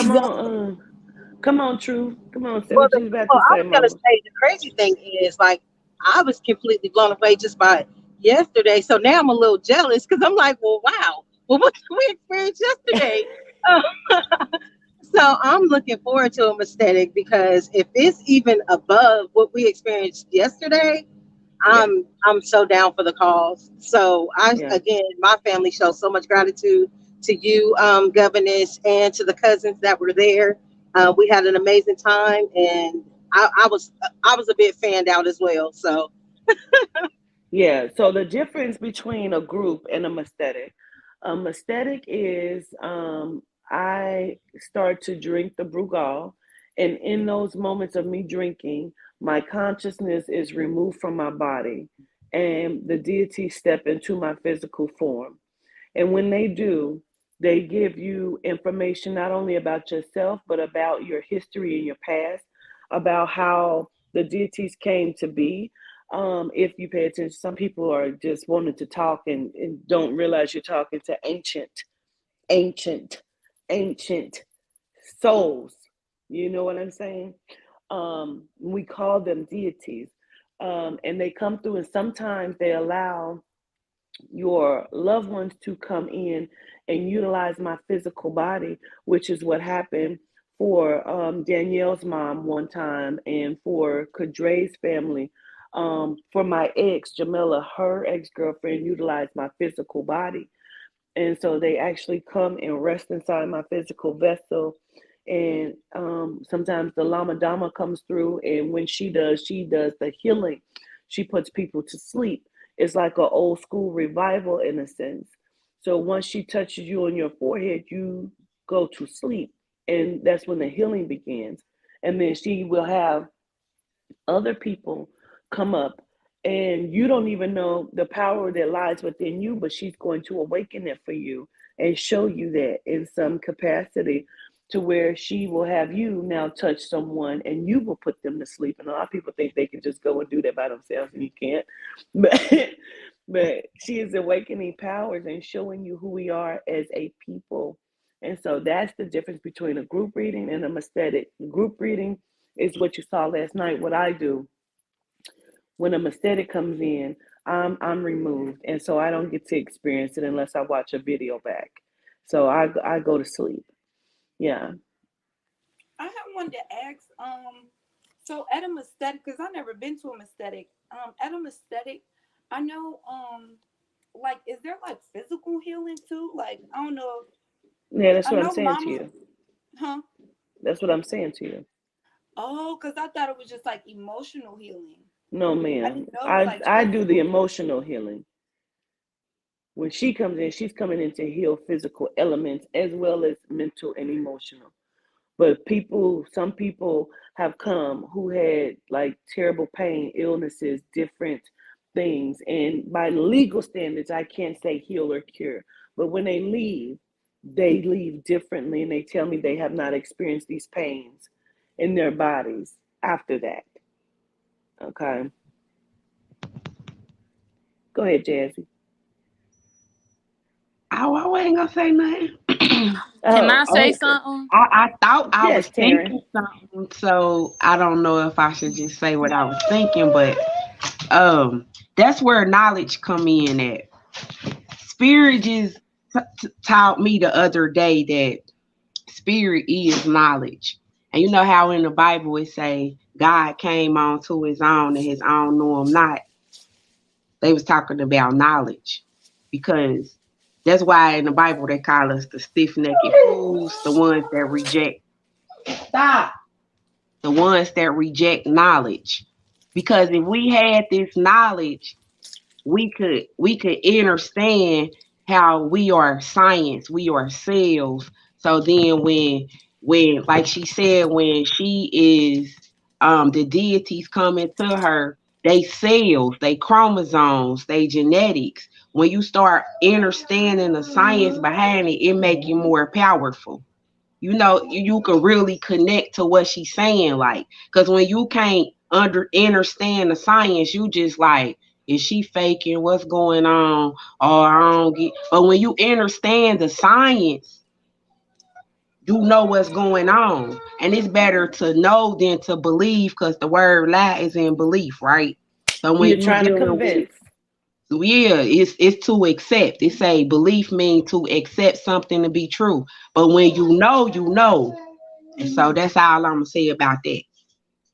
Come on, True. Come on, say Well, what you about I to say, was gonna Mama. say the crazy thing is I was completely blown away just by yesterday. So now I'm a little jealous because I'm like, well, wow. Well, what did we experience yesterday? So I'm looking forward to a Mesthetic because if it's even above what we experienced yesterday, I'm so down for the cause. So again, my family shows so much gratitude to you, Governess, and to the cousins that were there. We had an amazing time, and I was a bit fanned out as well. So yeah. So the difference between a group and a Mesthetic is I start to drink the Brugal, and in those moments of me drinking, my consciousness is removed from my body, and the deities step into my physical form. And when they do, they give you information not only about yourself, but about your history and your past, about how the deities came to be. If you pay attention, some people are just wanting to talk and don't realize you're talking to ancient souls. You know what I'm saying? We call them deities. And they come through, and sometimes they allow your loved ones to come in and utilize my physical body, which is what happened for Danielle's mom one time, and for Kadre's family. For my ex, Jamila, her ex-girlfriend utilized my physical body. And so they actually come and rest inside my physical vessel. And sometimes the Lama Dama comes through, and when she does the healing. She puts people to sleep. It's like an old school revival in a sense. So once she touches you on your forehead, you go to sleep. And that's when the healing begins. And then she will have other people come up and you don't even know the power that lies within you, but she's going to awaken it for you and show you that in some capacity, to where she will have you now touch someone and you will put them to sleep. And a lot of people think they can just go and do that by themselves, and you can't. But but she is awakening powers and showing you who we are as a people. And so that's the difference between a group reading and a aesthetic. Group reading is what you saw last night. What I do when a aesthetic comes in, I'm removed, and so I don't get to experience it unless I watch a video back. So I go to sleep. Yeah. I have one to ask. So at a aesthetic, because I've never been to a aesthetic. At a aesthetic, I know. Like, is there like physical healing too? Like, I don't know. Yeah, that's I what I'm know saying to Mama, you. huh? That's what I'm saying to you. Oh, because I thought it was just like emotional healing. No, I ma'am. didn't know it was like I do the physical. emotional healing. When she comes in, she's coming in to heal physical elements as well as mental and emotional. But some people have come who had like terrible pain, illnesses, different things. And by legal standards, I can't say heal or cure. But when they leave differently, and they tell me they have not experienced these pains in their bodies after that. Okay. Go ahead, Jazzy. Oh, I wasn't gonna say nothing. Can I Oh, say okay. something? I thought I was Yes, Taryn. thinking something, so I don't know if I should just say what I was thinking, but that's where knowledge come in at. Spirit just taught me the other day that spirit is knowledge. And you know how in the Bible it say God came on to his own and his own knew him not. They was talking about knowledge, because that's why in the Bible they call us the stiff-necked fools, the ones that reject. Stop. The ones that reject knowledge. Because if we had this knowledge, we could understand how we are science, we are cells. So then when like she said, when she is the deities coming to her, they cells, they chromosomes, they genetics. When you start understanding the science behind it, it make you more powerful. You know, you can really connect to what she's saying, like, because when you can't understand the science, you just like, is she faking? What's going on? Or I don't get. But when you understand the science, you know what's going on, and it's better to know than to believe, because the word lie is in belief, right? So when You're you trying to dealing with, convince. yeah, it's to accept. It say belief means to accept something to be true. But when you know, you know. And so that's all I'm gonna say about that.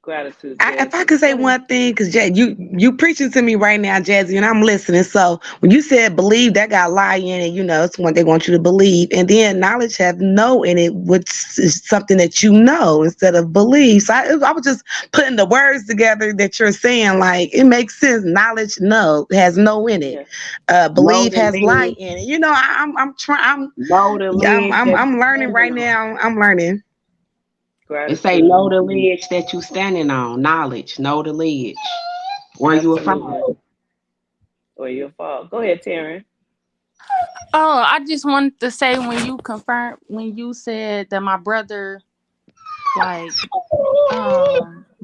Gratitude, If I Jazzy. could say Go ahead. one thing, because you preaching to me right now, Jazzy, and I'm listening. So when you said believe, that got lie in it. You know, it's what they want you to believe, and then knowledge have know in it, which is something that you know instead of believe. So I was just putting the words together that you're saying. Like, it makes sense. Knowledge no has no in it. Yes. Know Believe the has lie ledge, in it. You know, I'm trying. know the ledge that I'm you learning right standing on. now. I'm learning. It say know Gratitude. the ledge that you standing on. Knowledge, know the ledge. Where you will Absolutely. find. Or your fault. Go ahead, Taryn. Oh, I just wanted to say when you said that my brother like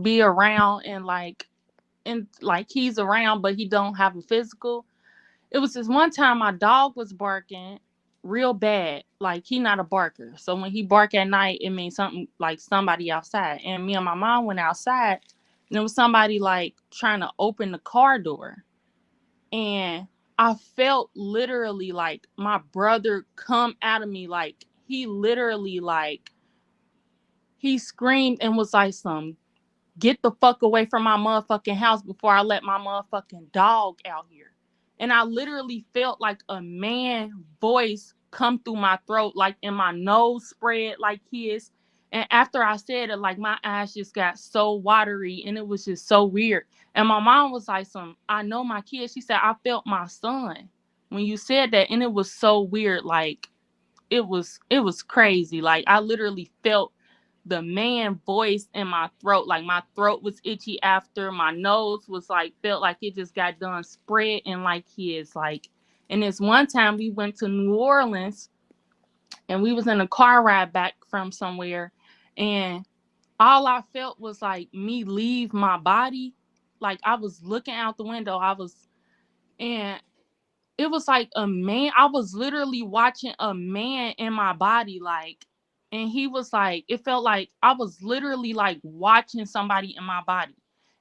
be around and like he's around but he don't have a physical. It was this one time my dog was barking real bad. Like, he not a barker. So when he bark at night, it means something like somebody outside. And me and my mom went outside and there was somebody like trying to open the car door. And I felt literally like my brother come out of me. Like, he literally like he screamed and was like get the fuck away from my motherfucking house before I let my motherfucking dog out here. And I literally felt like a man voice come through my throat, like, in my nose spread like his. And after I said it, like, my eyes just got so watery and it was just so weird. And my mom was like, I know my kid. She said, I felt my son when you said that. And it was so weird. Like, it was crazy. Like, I literally felt the man voice in my throat. Like my throat was itchy after, my nose was like, felt like it just got done spreading like his. Like, and this one time we went to New Orleans and we was in a car ride back from somewhere, and all I felt was like me leave my body. Like I was looking out the window. And it was like a man. I was literally watching a man in my body, like, and he was like, it felt like I was literally like watching somebody in my body.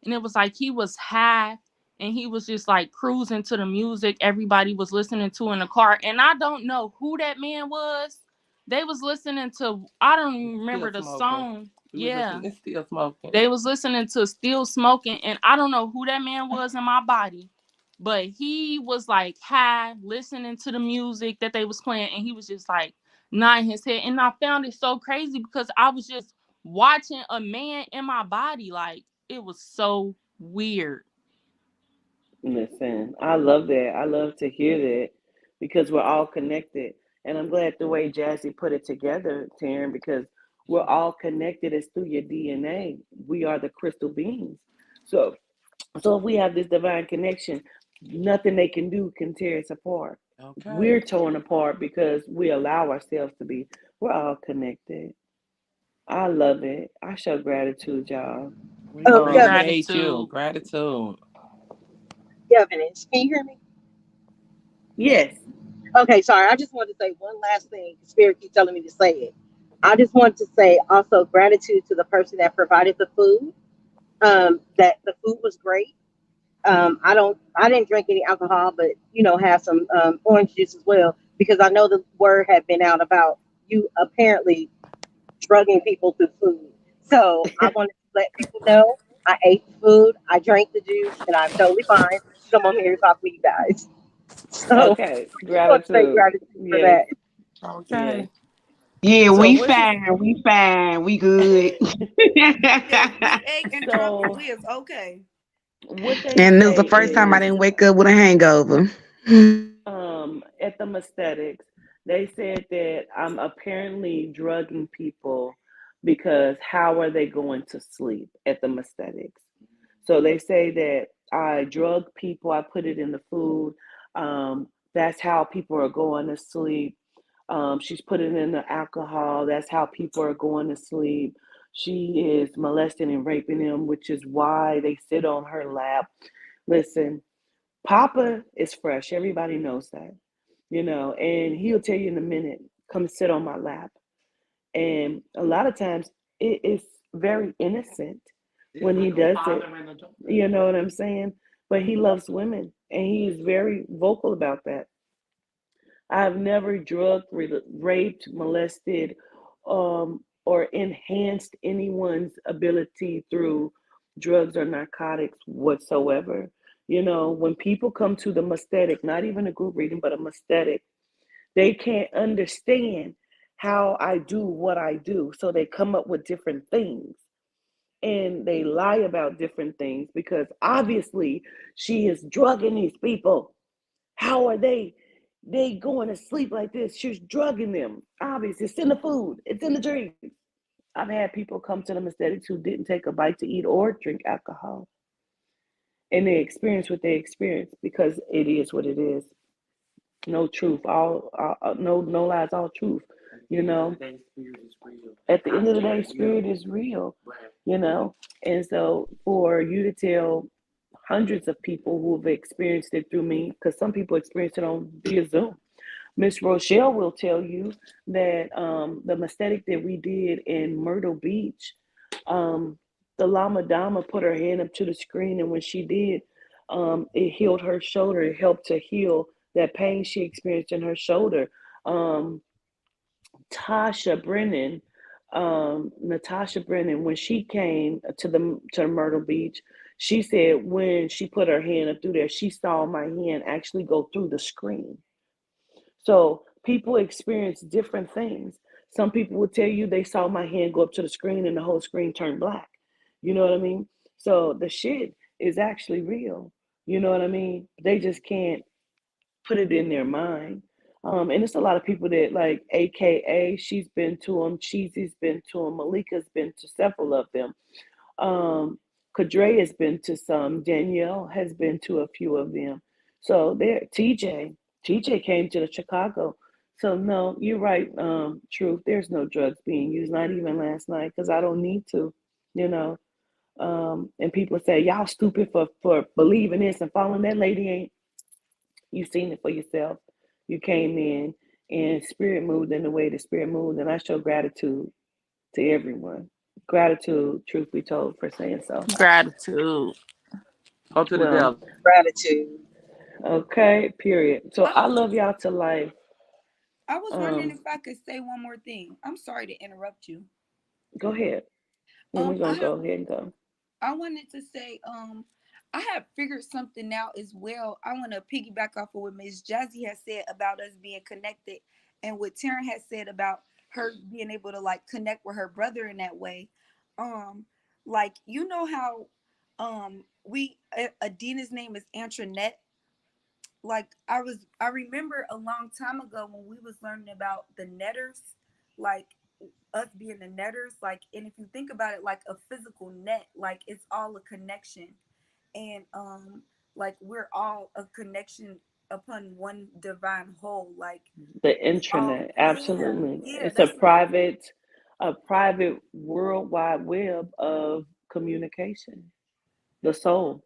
And it was like he was high and he was just like cruising to the music everybody was listening to in the car. And I don't know who that man was. They was listening to, I don't even remember the song. Yeah. Still Smoking. They was listening to Still Smoking, and I don't know who that man was in my body, but he was like high, listening to the music that they was playing, and he was just like nodding his head. And I found it so crazy because I was just watching a man in my body. Like, it was so weird. Listen, I love that. I love to hear that because we're all connected. And I'm glad the way Jazzy put it together, Taryn, because we're all connected. It's through your DNA. We are the crystal beings. So if we have this divine connection, nothing they can do can tear us apart. Okay. We're torn apart because we allow ourselves to be. We're all connected. I love it. I show gratitude, y'all. We Oh, appreciate you. Gratitude. Governance. Can you hear me? Yes. Okay, sorry. I just wanted to say one last thing. Spirit keeps telling me to say it. I just want to say also gratitude to the person that provided the food. That the food was great. I didn't drink any alcohol, but have some orange juice as well because I know the word had been out about you apparently drugging people through food. So I wanted to let people know I ate the food, I drank the juice, and I'm totally fine to come on here and talk with you guys. So Okay, I just want to say gratitude. gratitude for Yes. that. Okay. Yeah, So we what is fine. We fine. We good. Yes, we ate and drunk and so we is okay. what they And it was say the first time I is didn't wake up with a hangover. at the Mesthetics, they said that I'm apparently drugging people because how are they going to sleep at the Mesthetics? So they say that I drug people, I put it in the food. That's how people are going to sleep. She's putting in the alcohol. That's how people are going to sleep. She is molesting and raping them, which is why they sit on her lap. Listen, Papa is fresh. Everybody knows that, and he'll tell you in a minute, come sit on my lap. And a lot of times it is very innocent when he does it. You know what I'm saying? But he loves women and he is very vocal about that. I've never drugged, raped, molested, or enhanced anyone's ability through drugs or narcotics whatsoever. When people come to the Mesthetic, not even a group reading, but a Mesthetic, they can't understand how I do what I do. So they come up with different things and they lie about different things because obviously she is drugging these people. How are they going to sleep like this? She's drugging them. Obviously, it's in the food, it's in the drink. I've had people come to the Aesthetics who didn't take a bite to eat or drink alcohol. And they experience what they experience because it is what it is. No truth, no lies, all truth. At the end of the day, spirit is real. And so for you to tell hundreds of people who have experienced it through me, because some people experience it on via Zoom. Miss Rochelle will tell you that the Mesthetic that we did in Myrtle Beach, the Lama Dama put her hand up to the screen, and when she did, it healed her shoulder. It helped to heal that pain she experienced in her shoulder. Natasha Brennan, when she came to Myrtle Beach, she said when she put her hand up through there, she saw my hand actually go through the screen. So people experience different things. Some people will tell you they saw my hand go up to the screen and the whole screen turned black. You know what I mean? So the shit is actually real. You know what I mean? They just can't put it in their mind. And it's a lot of people that like AKA, she's been to them, Cheesy's been to them, Malika's been to several of them. Kadre has been to some, Danielle has been to a few of them. So there, TJ came to the Chicago. So no, you're right, Truth. There's no drugs being used, not even last night, because I don't need to, you know. And people say, y'all stupid for believing this and following that lady. Ain't you seen it for yourself? You came in and spirit moved in the way the spirit moved, and I show gratitude to everyone. Gratitude, truth be told, for saying so. Gratitude. Go to the Well, devil. Gratitude. okay, period. So I love y'all to life. I was wondering if I could say one more thing. I'm sorry to interrupt you. Go ahead. And we're gonna go ahead and go. I wanted to say, I have figured something out as well. I want to piggyback off of what Miss Jazzy has said about us being connected, and what Taryn has said about her being able to like connect with her brother in that way. Like you know how Adina's name is Antoinette. Like I remember a long time ago when we was learning about the netters, like us being the netters, like, and if you think about it like a physical net, like it's all a connection, and like we're all a connection upon one divine whole, like the intranet, absolutely. yeah, It's a private worldwide web of communication, the soul.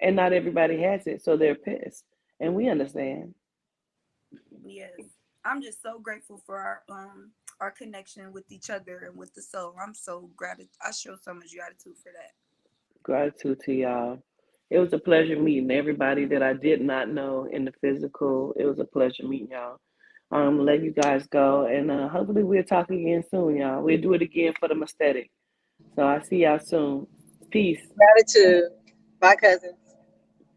And not everybody has it, so they're pissed. And we understand. Yes. I'm just so grateful for our connection with each other and with the soul. I'm so gratitude. I show so much gratitude for that. Gratitude to y'all. It was a pleasure meeting everybody that I did not know in the physical. It was a pleasure meeting y'all. Let you guys go, and hopefully we'll talk again soon, y'all. We'll do it again for the aesthetic. So I see y'all soon. Peace. Gratitude. Bye, cousins.